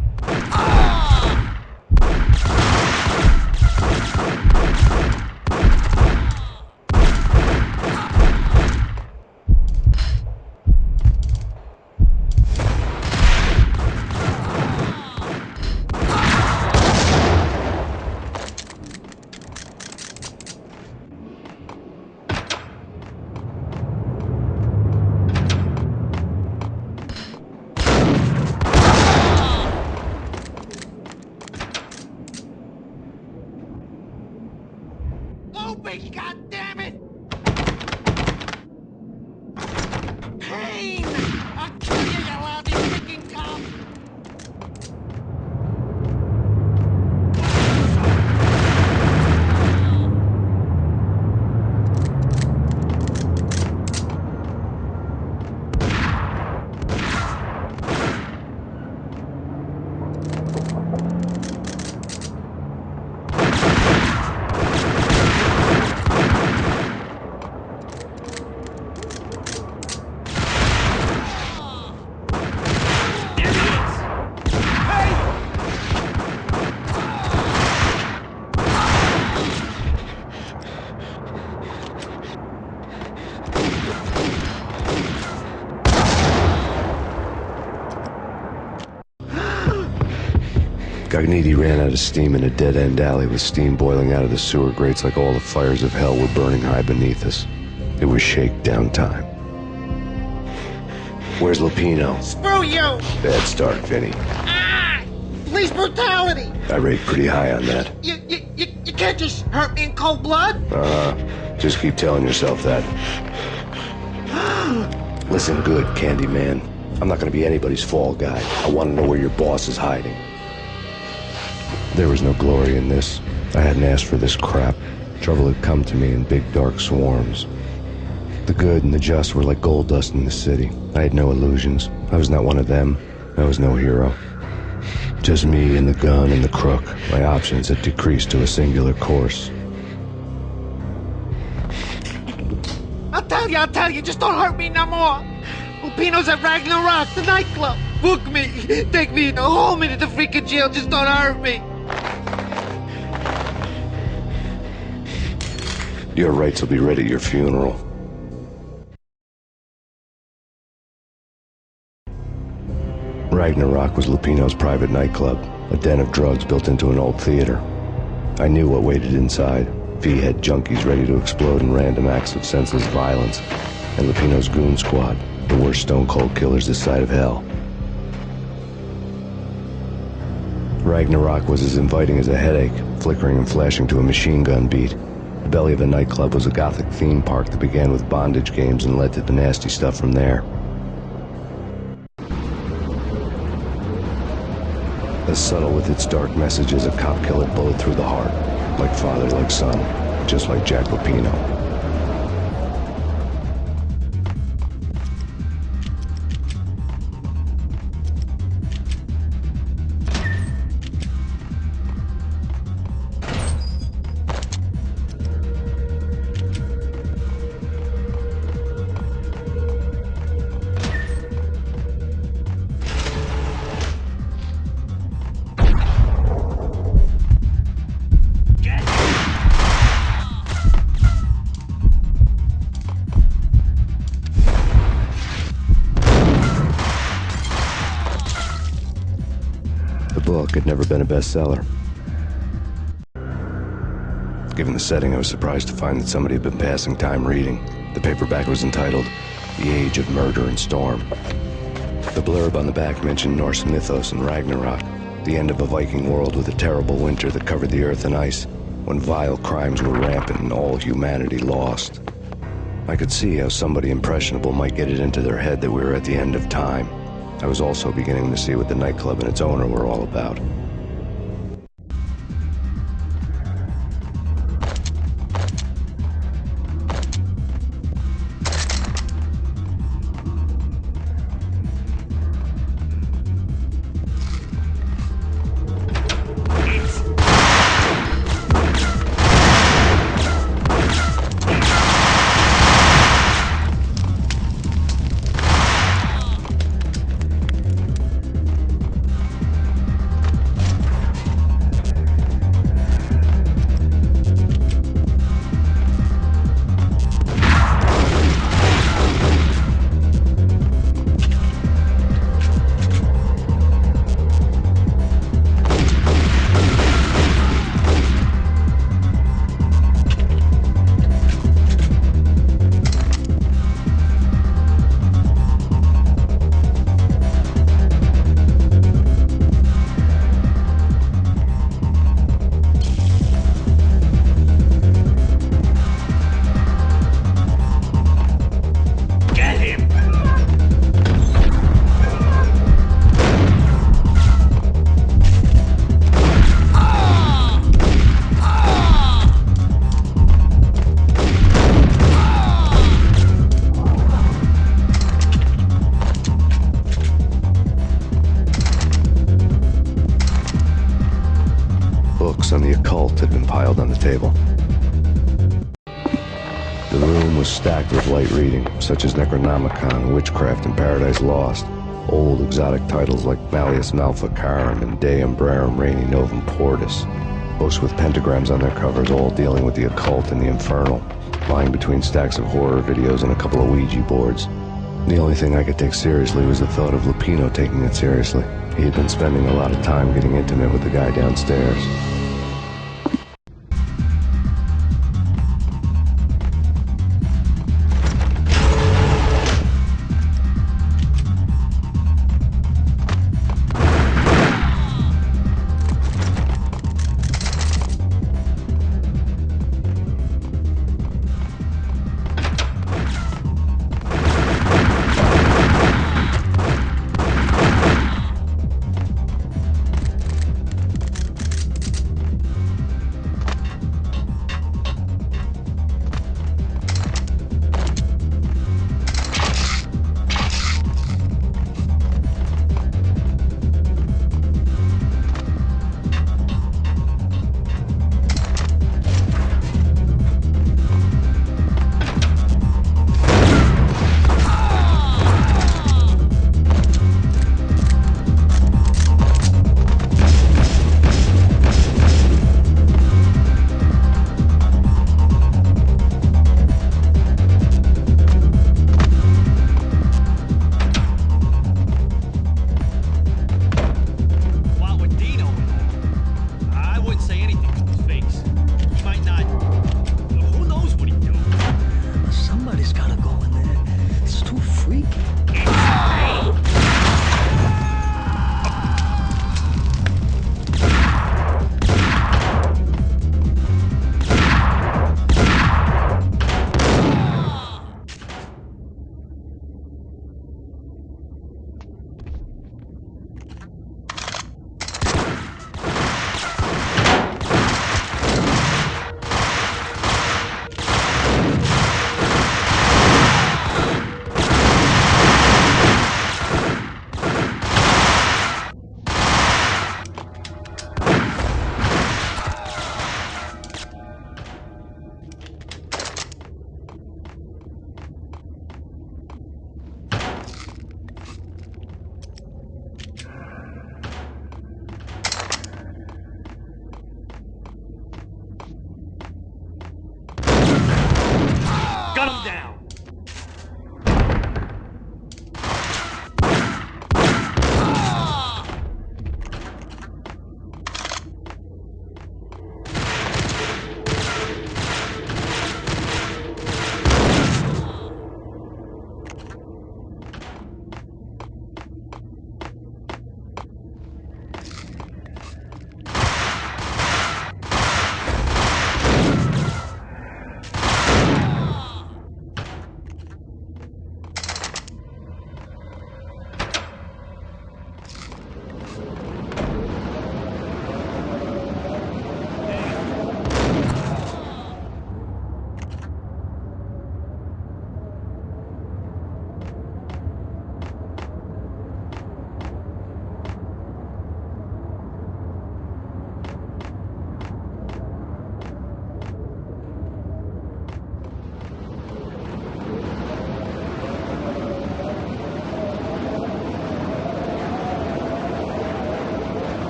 Open, goddammit! Payne! I'll kill you, you lousy freaking cop! Gagniti ran out of steam in a dead-end alley with steam boiling out of the sewer grates like all the fires of hell were burning high beneath us. It was shakedown time. Where's Lupino? Screw you! Bad start, Vinny. Ah! Police brutality! I rate pretty high on that. You can't just hurt me in cold blood! Just keep telling yourself that. Listen good, Candyman. I'm not gonna be anybody's fall guy. I want to know where your boss is hiding. There was no glory in this. I hadn't asked for this crap. Trouble had come to me in big dark swarms. The good and the just were like gold dust in the city. I had no illusions. I was not one of them. I was no hero. Just me and the gun and the crook. My options had decreased to a singular course. I'll tell you, just don't hurt me no more. Lupino's at Ragnarok, the nightclub. Book me, take me in the home into the freaking jail, just don't hurt me. Your rights will be read at your funeral. Ragnarok was Lupino's private nightclub, a den of drugs built into an old theater. I knew what waited inside. V-head junkies ready to explode in random acts of senseless violence, and Lupino's goon squad, the worst stone-cold killers this side of hell. Ragnarok was as inviting as a headache, flickering and flashing to a machine gun beat. The belly of the nightclub was a gothic theme park that began with bondage games and led to the nasty stuff from there. As subtle with its dark message as a cop killer bullet through the heart, like father, like son, just like Jack Lupino. Had never been a bestseller. Given the setting, I was surprised to find that somebody had been passing time reading. The paperback was entitled The Age of Murder and Storm. The blurb on the back mentioned Norse mythos and Ragnarok, the end of a Viking world with a terrible winter that covered the earth in ice, when vile crimes were rampant and all humanity lost. I could see how somebody impressionable might get it into their head that we were at the end of time. I was also beginning to see what the nightclub and its owner were all about. Books on the occult had been piled on the table. The room was stacked with light reading, such as Necronomicon, Witchcraft, and Paradise Lost. Old exotic titles like Malleus Maleficarum and De Umbrarum Reini Novum Portus. Books with pentagrams on their covers, all dealing with the occult and the infernal, lying between stacks of horror videos and a couple of Ouija boards. The only thing I could take seriously was the thought of Lupino taking it seriously. He had been spending a lot of time getting intimate with the guy downstairs.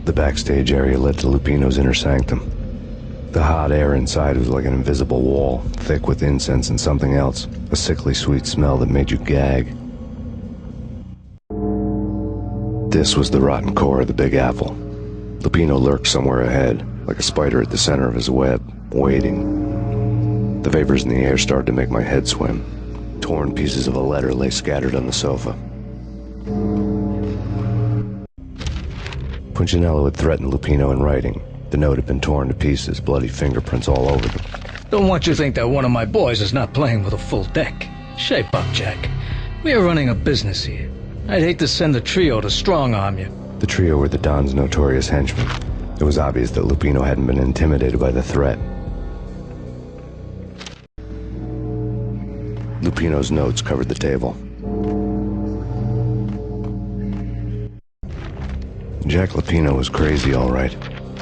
The backstage area led to Lupino's inner sanctum. The hot air inside was like an invisible wall, thick with incense and something else, a sickly sweet smell that made you gag. This was the rotten core of the Big Apple. Lupino lurked somewhere ahead, like a spider at the center of his web, waiting. The vapors in the air started to make my head swim. Torn pieces of a letter lay scattered on the sofa. Punchinello had threatened Lupino in writing. The note had been torn to pieces, bloody fingerprints all over them. Don't want you to think that one of my boys is not playing with a full deck. Shape up, Jack. We are running a business here. I'd hate to send a trio to strong-arm you. The trio were the Don's notorious henchmen. It was obvious that Lupino hadn't been intimidated by the threat. Lupino's notes covered the table. Jack Lupino was crazy, all right.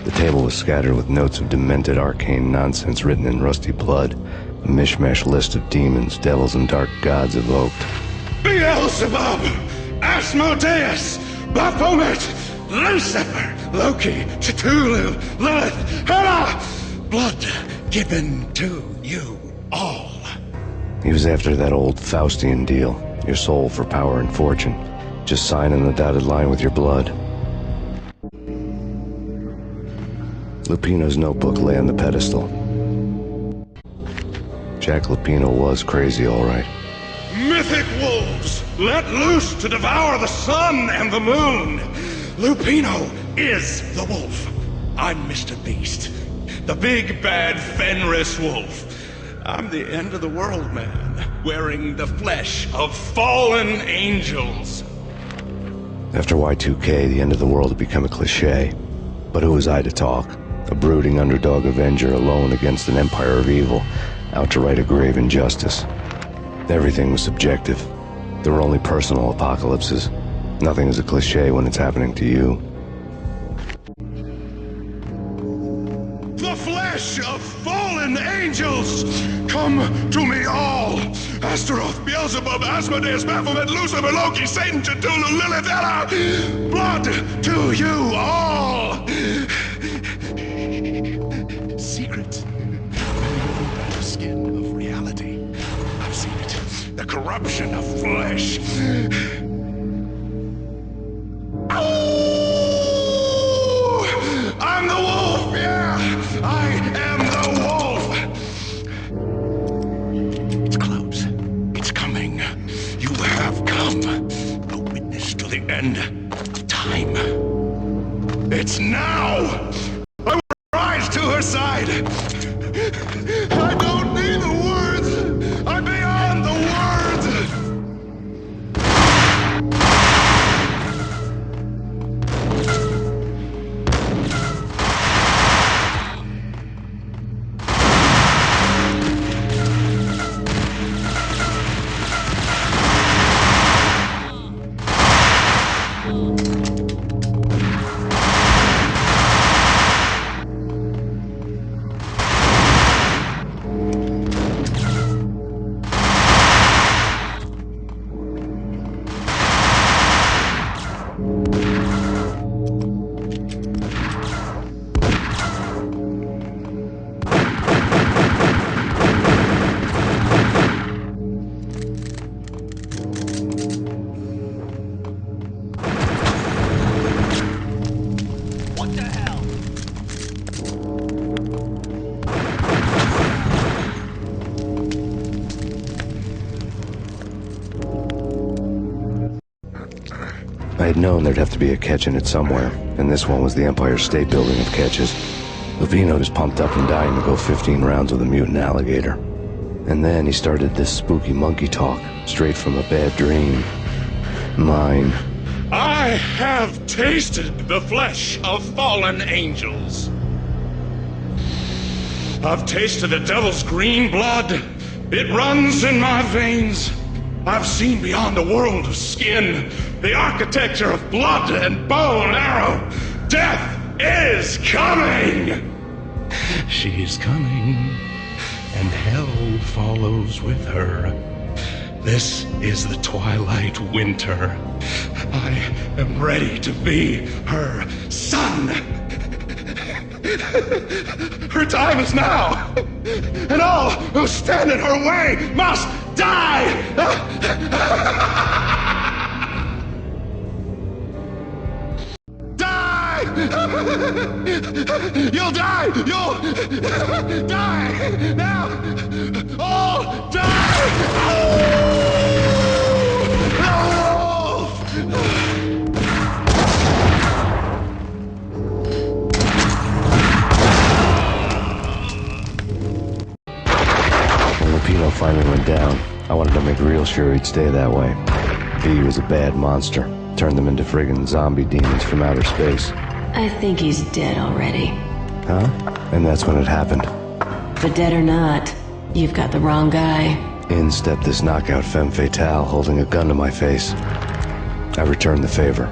The table was scattered with notes of demented arcane nonsense written in rusty blood, a mishmash list of demons, devils, and dark gods evoked. Beelzebub, Asmodeus, Baphomet, Lucifer, Loki, Cthulhu, Lilith, Hela! Blood given to you all. He was after that old Faustian deal, your soul for power and fortune. Just sign on the dotted line with your blood. Lupino's notebook lay on the pedestal. Jack Lupino was crazy, all right. Mythic wolves, let loose to devour the sun and the moon. Lupino is the wolf. I'm Mr. Beast, the big bad Fenris wolf. I'm the end of the world man, wearing the flesh of fallen angels. After Y2K, the end of the world had become a cliché. But who was I to talk? A brooding underdog avenger alone against an empire of evil, out to right a grave injustice. Everything was subjective. There were only personal apocalypses. Nothing is a cliché when it's happening to you. The flesh of fallen angels! Come to me all! Astaroth, Beelzebub, Asmodeus, Baphomet, Lucifer, Loki, Satan, Cthulhu, Lilith, Hela! Blood to you all! Secret. Beneath the skin of reality. I've seen it. The corruption of flesh. Oh! I'm the wolf, yeah! I am the wolf! It's close. It's coming. You have come. A witness to the end of time. It's now! I will rise to her side! I don't need the words! I'm beyond the words! I had known there'd have to be a catch in it somewhere, and this one was the Empire State Building of catches. Lupino was pumped up and dying to go 15 rounds with a mutant alligator. And then he started this spooky monkey talk, straight from a bad dream. Mine. I have tasted the flesh of fallen angels. I've tasted the devil's green blood. It runs in my veins. I've seen beyond the world of skin, the architecture of blood and bow and arrow. Death is coming! She is coming, and hell follows with her. This is the twilight winter. I am ready to be her son. Her time is now, and all who stand in her way must die! Die! You'll die! You'll die! Now! All die! When finally went down, I wanted to make real sure he'd stay that way. V was a bad monster. Turned them into friggin' zombie demons from outer space. I think he's dead already. Huh? And that's when it happened. But dead or not, you've got the wrong guy. In stepped this knockout femme fatale holding a gun to my face. I returned the favor.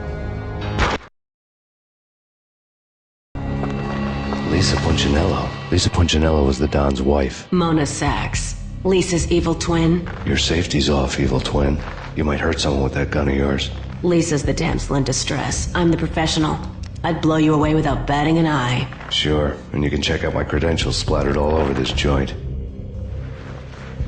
Lisa Punchinello. Lisa Punchinello was the Don's wife. Mona Sachs. Lisa's evil twin. Your safety's off, evil twin. You might hurt someone with that gun of yours. Lisa's the damsel in distress. I'm the professional. I'd blow you away without batting an eye. Sure, and you can check out my credentials splattered all over this joint.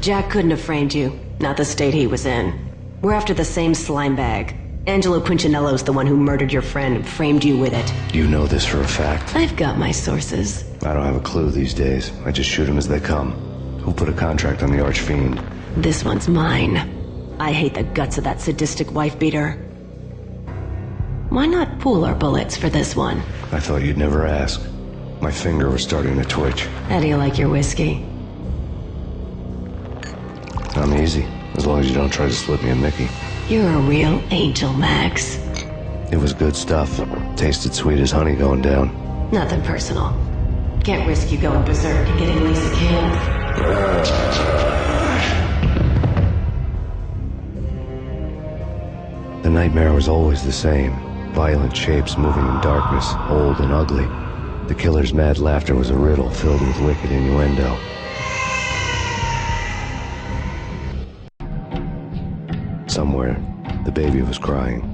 Jack couldn't have framed you. Not the state he was in. We're after the same slime bag. Angelo Punchinello's the one who murdered your friend and framed you with it. You know this for a fact. I've got my sources. I don't have a clue these days. I just shoot them as they come. Who put a contract on the Archfiend? This one's mine. I hate the guts of that sadistic wife-beater. Why not pool our bullets for this one? I thought you'd never ask. My finger was starting to twitch. How do you like your whiskey? I'm easy, as long as you don't try to slip me a Mickey. You're a real angel, Max. It was good stuff. Tasted sweet as honey going down. Nothing personal. Can't risk you going berserk and getting Lisa killed. The nightmare was always the same. Violent shapes moving in darkness, old and ugly. The killer's mad laughter was a riddle filled with wicked innuendo. Somewhere, the baby was crying.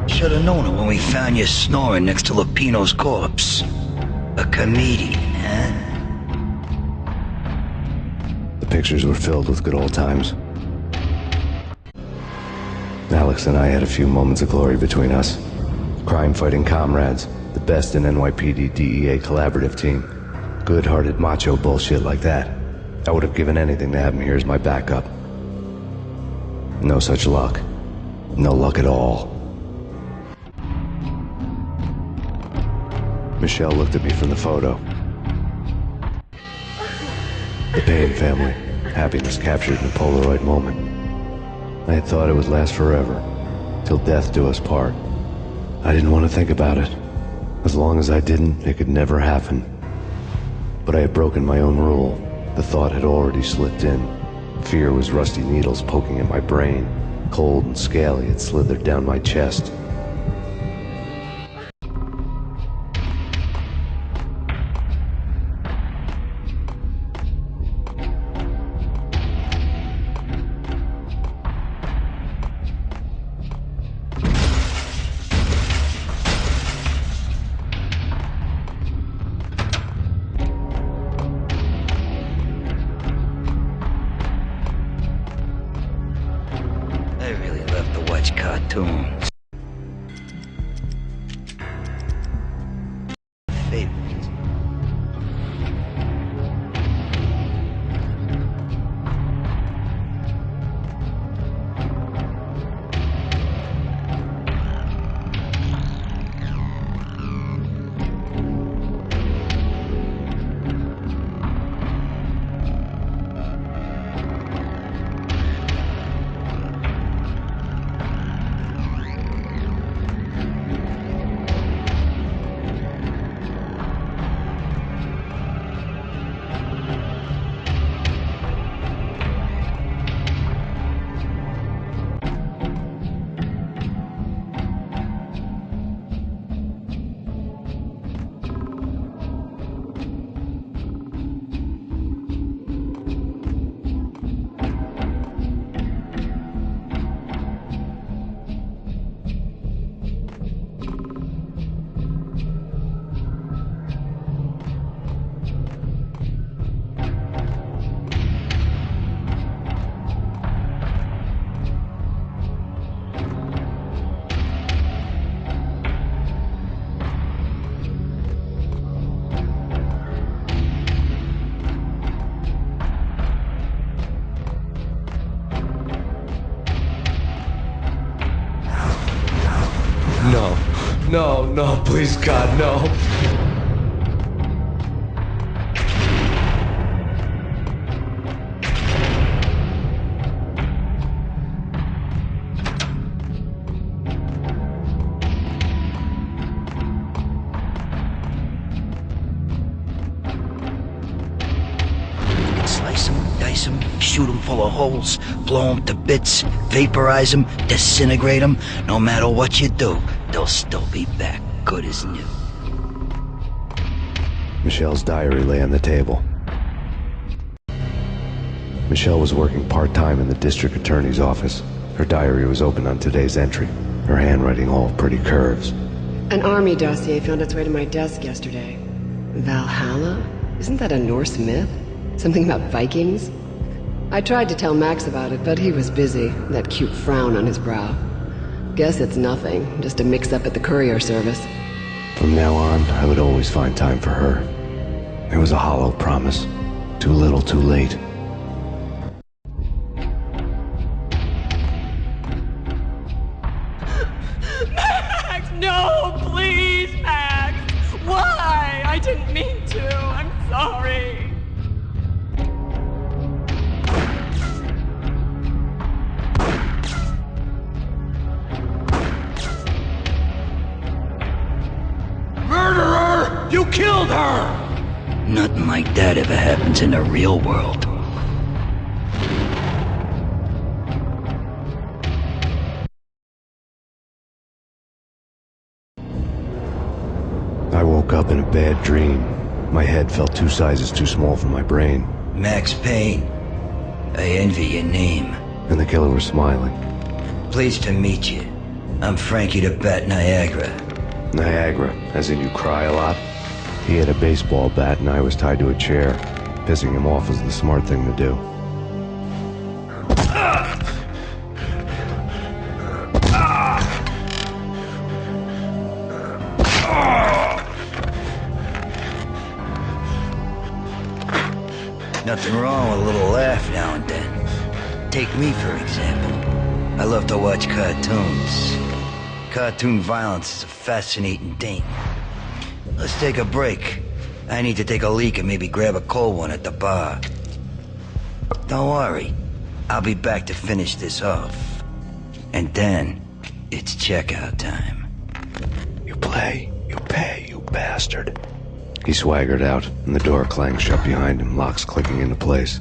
Should have known it when we found you snoring next to Lupino's corpse. A comedian, huh? The pictures were filled with good old times. Alex and I had a few moments of glory between us. Crime-fighting comrades, the best in NYPD DEA collaborative team. Good-hearted macho bullshit like that. I would have given anything to have him here as my backup. No such luck. No luck at all. Michelle looked at me from the photo. The Payne family. Happiness captured in a Polaroid moment. I had thought it would last forever, till death do us part. I didn't want to think about it. As long as I didn't, it could never happen. But I had broken my own rule. The thought had already slipped in. Fear was rusty needles poking at my brain. Cold and scaly, it slithered down my chest. I really love to watch cartoons. favorites. No, please, God, no. Slice them, dice them, shoot them full of holes, blow them to bits, vaporize them, disintegrate them. No matter what you do, they'll still be back, good as new. Michelle's diary lay on the table. Michelle was working part-time in the district attorney's office. Her diary was open on today's entry, her handwriting all pretty curves. An army dossier found its way to my desk yesterday. Valhalla? Isn't that a Norse myth? Something about Vikings? I tried to tell Max about it, but he was busy, that cute frown on his brow. Guess it's nothing, just a mix-up at the courier service. From now on, I would always find time for her. It was a hollow promise. Too little, too late. Max, no, please, Max! Why? I didn't mean to. I'm sorry. Murderer! You killed her! Nothing like that ever happens in the real world. I woke up in a bad dream. My head felt 2 sizes too small for my brain. Max Payne. I envy your name. And the killer was smiling. Pleased to meet you. I'm Frankie the Bat Niagara. Niagara, as in you cry a lot? He had a baseball bat and I was tied to a chair. Pissing him off was the smart thing to do. Nothing wrong with a little laugh now and then. Take me, for example. I love to watch cartoons. Cartoon violence is a fascinating thing. Let's take a break. I need to take a leak and maybe grab a cold one at the bar. Don't worry. I'll be back to finish this off. And then, it's checkout time. You play, you pay, you bastard. He swaggered out, and the door clanged shut behind him, locks clicking into place.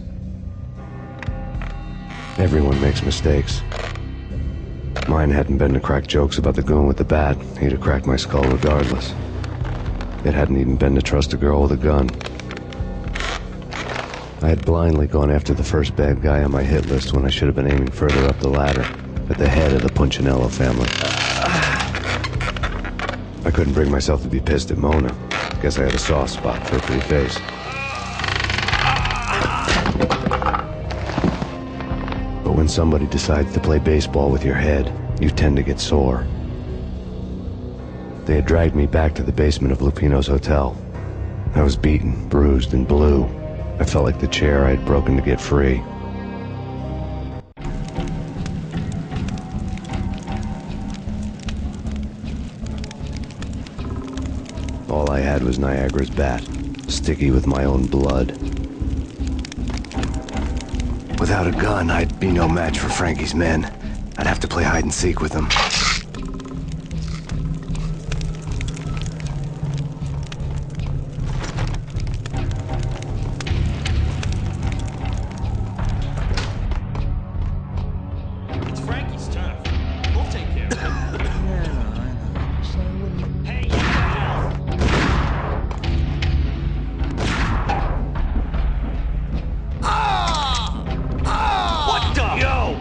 Everyone makes mistakes. Mine hadn't been to crack jokes about the goon with the bat. He'd have cracked my skull regardless. It hadn't even been to trust a girl with a gun. I had blindly gone after the first bad guy on my hit list when I should have been aiming further up the ladder, at the head of the Punchinello family. I couldn't bring myself to be pissed at Mona. Guess I had a soft spot for a pretty face. But when somebody decides to play baseball with your head, you tend to get sore. They had dragged me back to the basement of Lupino's hotel. I was beaten, bruised, and blue. I felt like the chair I had broken to get free. All I had was Niagara's bat, sticky with my own blood. Without a gun, I'd be no match for Frankie's men. I'd have to play hide and seek with them. It's Frankie's turf. We'll take care of it. Hey, what the? Yo!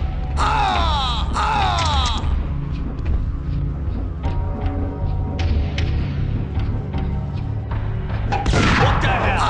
What the hell?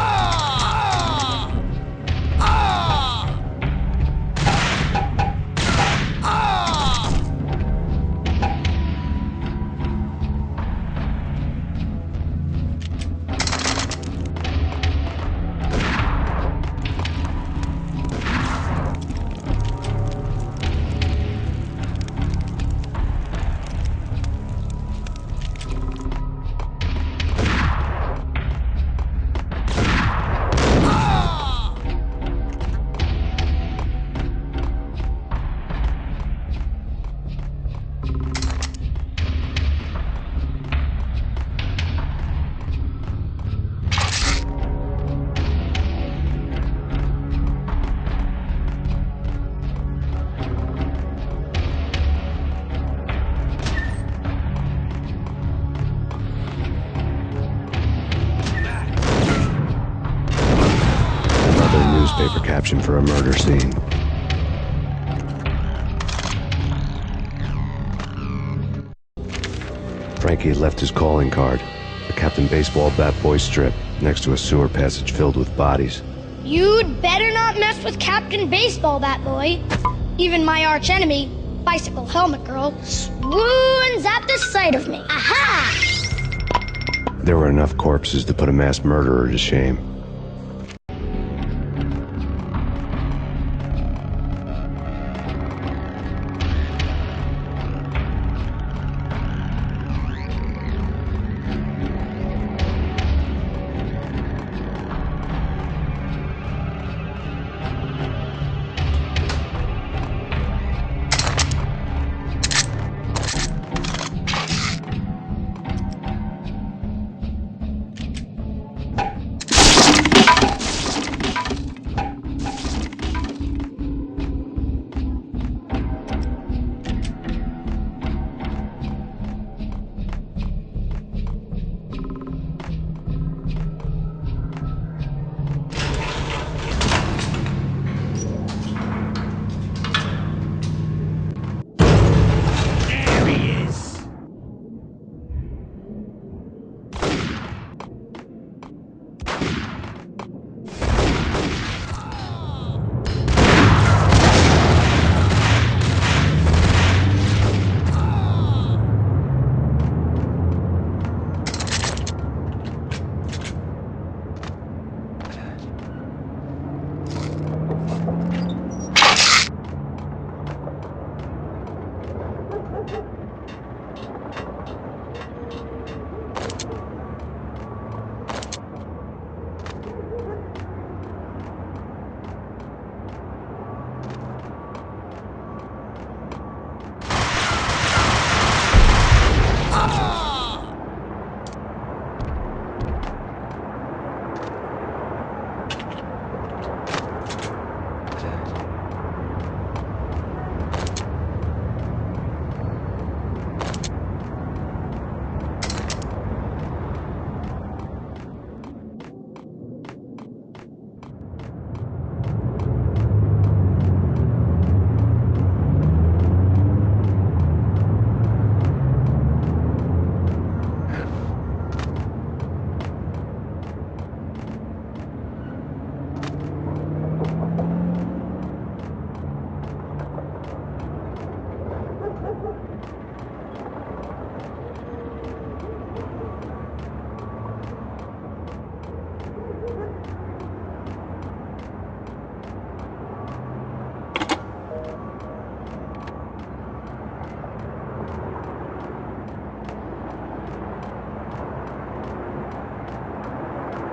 Newspaper caption for a murder scene. Frankie had left his calling card, a Captain Baseball bat boy strip, next to a sewer passage filled with bodies. You'd better not mess with Captain Baseball Bat Boy. Even my arch enemy, Bicycle Helmet Girl, swoons at the sight of me. Aha! There were enough corpses to put a mass murderer to shame.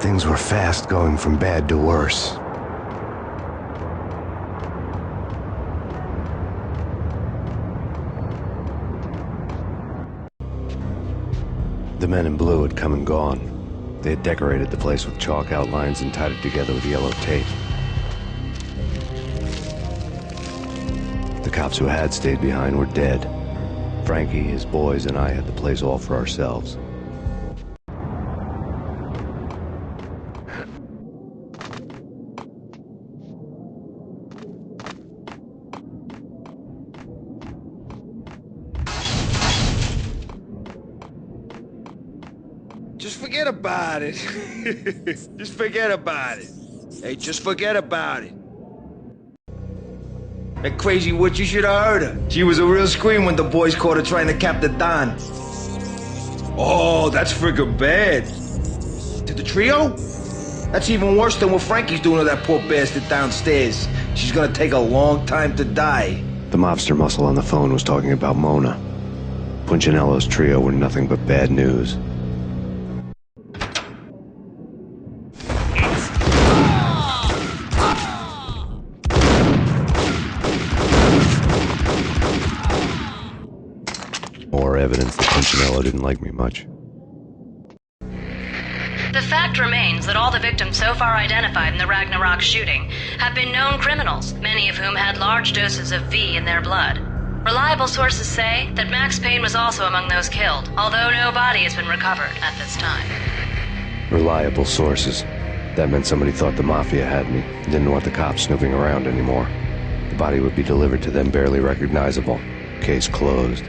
Things were fast going from bad to worse. The men in blue had come and gone. They had decorated the place with chalk outlines and tied it together with yellow tape. The cops who had stayed behind were dead. Frankie, his boys, and I had the place all for ourselves. Just forget about it. Just forget about it. Hey, just forget about it. That crazy witch, you should have heard her. She was a real scream when the boys caught her trying to cap the Don. Oh, that's friggin' bad. To the trio? That's even worse than what Frankie's doing to that poor bastard downstairs. She's gonna take a long time to die. The mobster muscle on the phone was talking about Mona. Punchinello's trio were nothing but bad news. More evidence that Punchinello didn't like me much. The fact remains that all the victims so far identified in the Ragnarok shooting have been known criminals, many of whom had large doses of V in their blood. Reliable sources say that Max Payne was also among those killed, although no body has been recovered at this time. Reliable sources. That meant somebody thought the Mafia had me, didn't want the cops snooping around anymore. The body would be delivered to them barely recognizable. Case closed.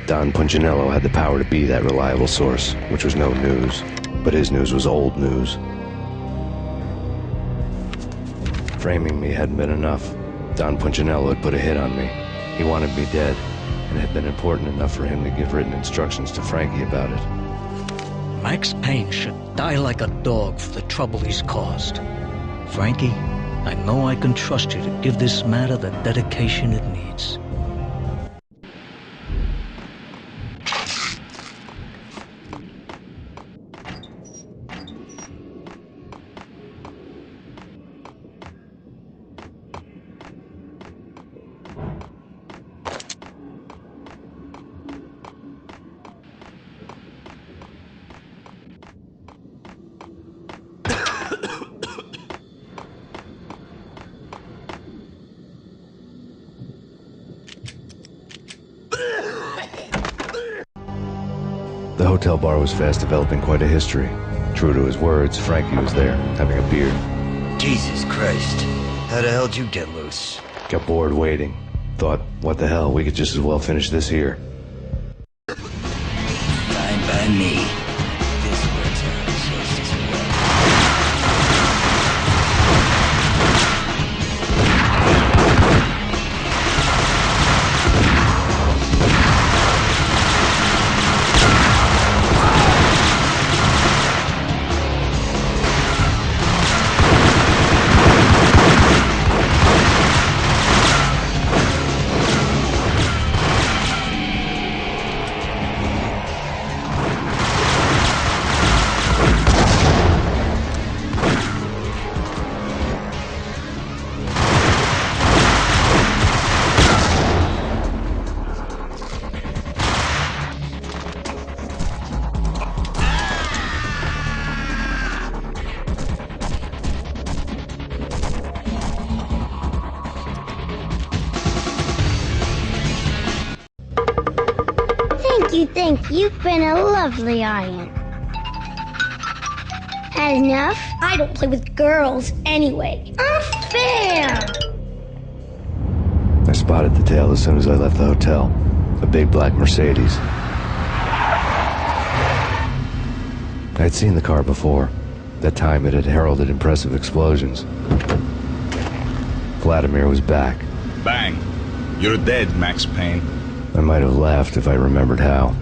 Don Punchinello had the power to be that reliable source, which was no news. But his news was old news. Framing me hadn't been enough. Don Punchinello had put a hit on me. He wanted me dead, and it had been important enough for him to give written instructions to Frankie about it. Max Payne should die like a dog for the trouble he's caused. Frankie, I know I can trust you to give this matter the dedication it needs. The hotel bar was fast developing quite a history. True to his words, Frankie was there, having a beer. Jesus Christ. How the hell did you get loose? Got bored waiting. Thought, what the hell, we could just as well finish this here. Fine by me. This works out just as well. Thank you. You've been a lovely aunt. Had enough? I don't play with girls anyway. Unfair! I spotted the tail as soon as I left the hotel. A big black Mercedes. I had seen the car before. That time it had heralded impressive explosions. Vladimir was back. Bang. You're dead, Max Payne. I might have laughed if I remembered how.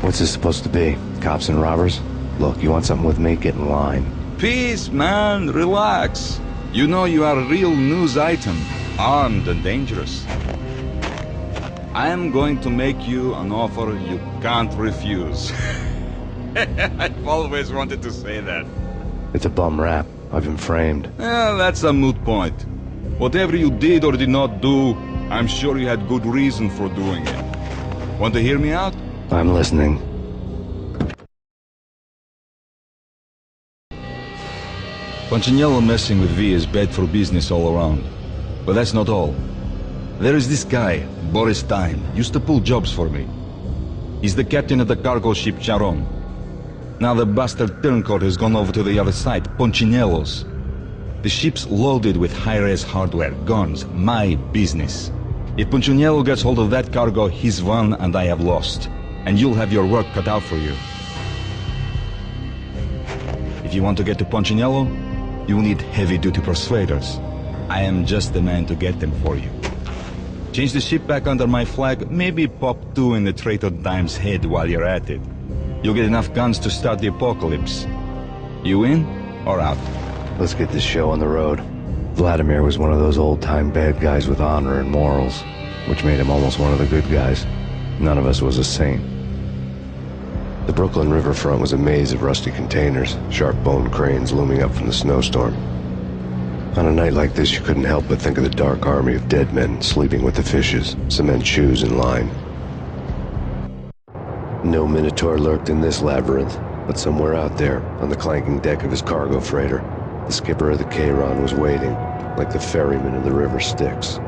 What's this supposed to be? Cops and robbers? Look, you want something with me? Get in line. Peace, man. Relax. You know you are a real news item. Armed and dangerous. I am going to make you an offer you can't refuse. I've always wanted to say that. It's a bum rap. I've been framed. Well, that's a moot point. Whatever you did or did not do, I'm sure you had good reason for doing it. Want to hear me out? I'm listening. Punchinello messing with V is bad for business all around. But that's not all. There is this guy, Boris Time, used to pull jobs for me. He's the captain of the cargo ship Charon. Now the bastard turncoat has gone over to the other side, Punchinello's. The ship's loaded with high-res hardware, guns, my business. If Punchinello gets hold of that cargo, he's won and I have lost. And you'll have your work cut out for you. If you want to get to Punchinello, you need heavy-duty persuaders. I am just the man to get them for you. Change the ship back under my flag, maybe pop 2 in the traitor Dime's head while you're at it. You'll get enough guns to start the apocalypse. You in or out? Let's get this show on the road. Vladimir was one of those old-time bad guys with honor and morals, which made him almost one of the good guys. None of us was a saint. The Brooklyn riverfront was a maze of rusty containers, sharp-boned cranes looming up from the snowstorm. On a night like this, you couldn't help but think of the dark army of dead men sleeping with the fishes, cement shoes in line. No Minotaur lurked in this labyrinth, but somewhere out there, on the clanking deck of his cargo freighter, the skipper of the Chiron was waiting, like the ferryman of the river Styx.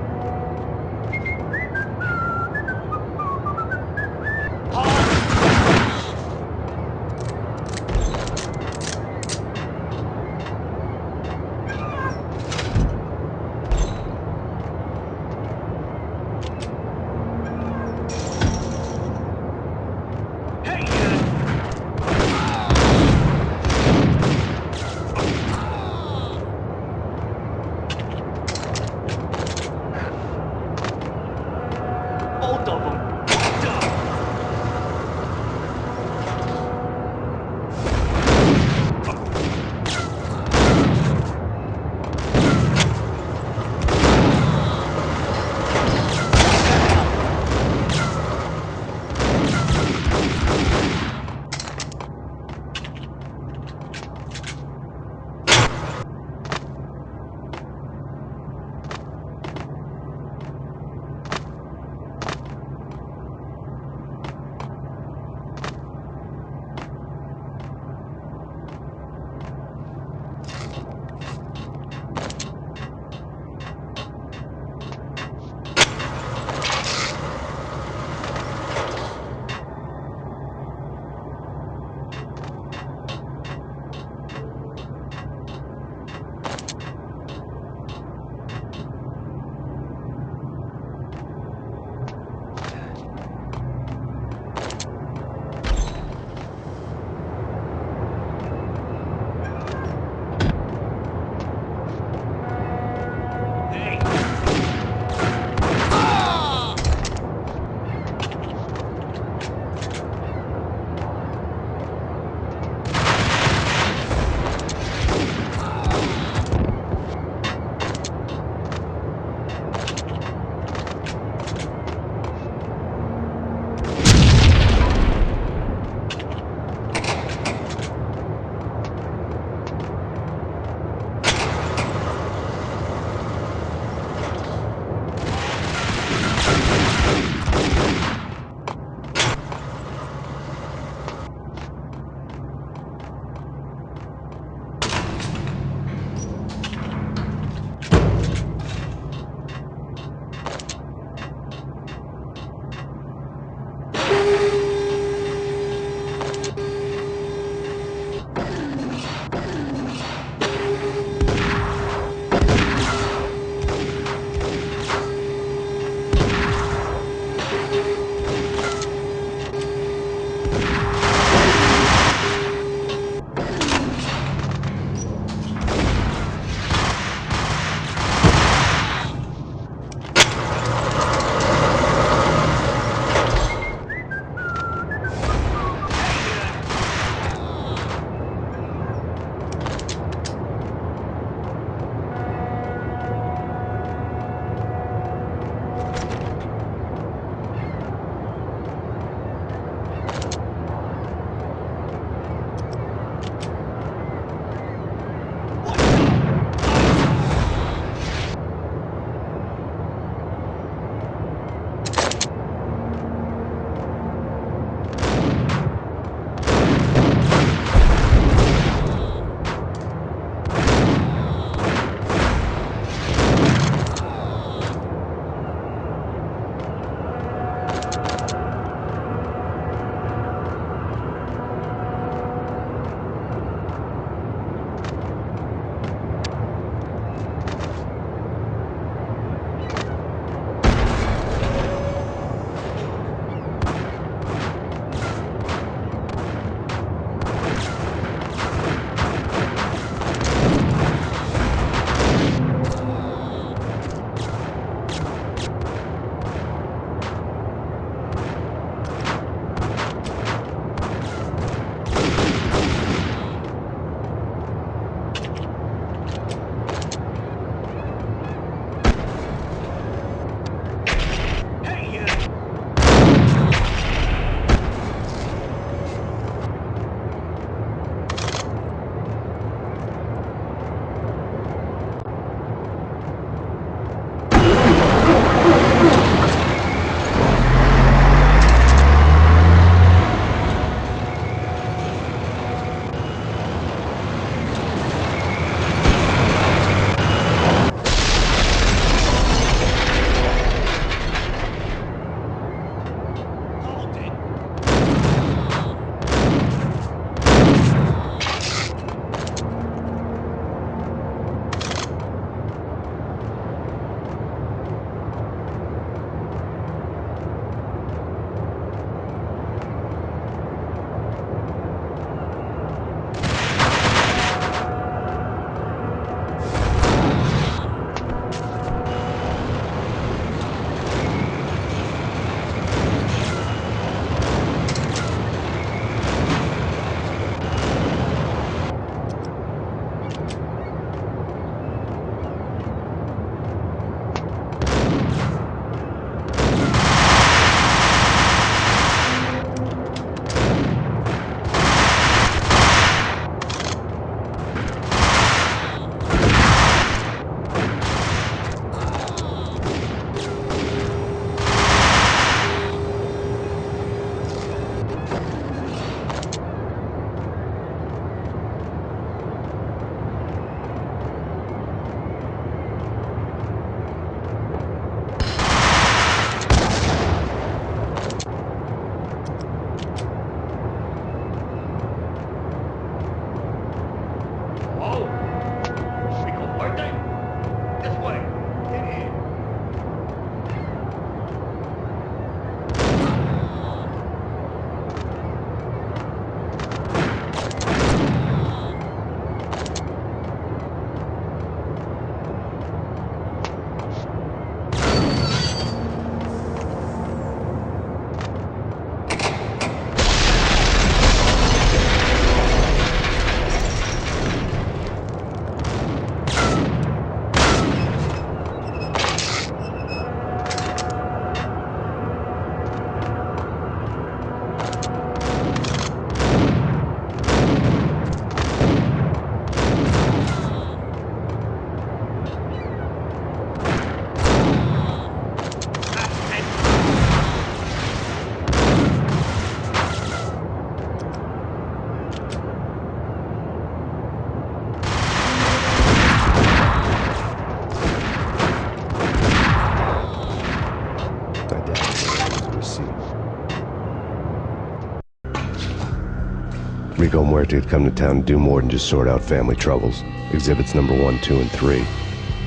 Rico Muerte had come to town to do more than just sort out family troubles. Exhibits number 1, 2, and 3. A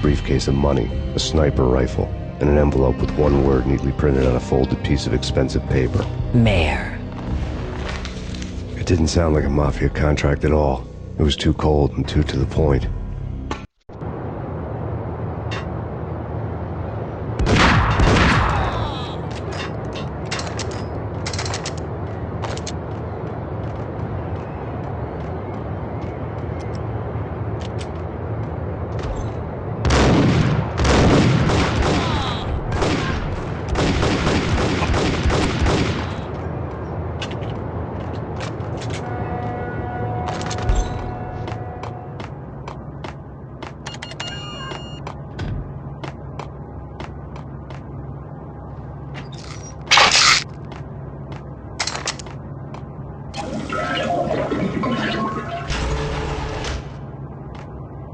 briefcase of money, a sniper rifle, and an envelope with one word neatly printed on a folded piece of expensive paper. Mayor. It didn't sound like a mafia contract at all. It was too cold and too to the point.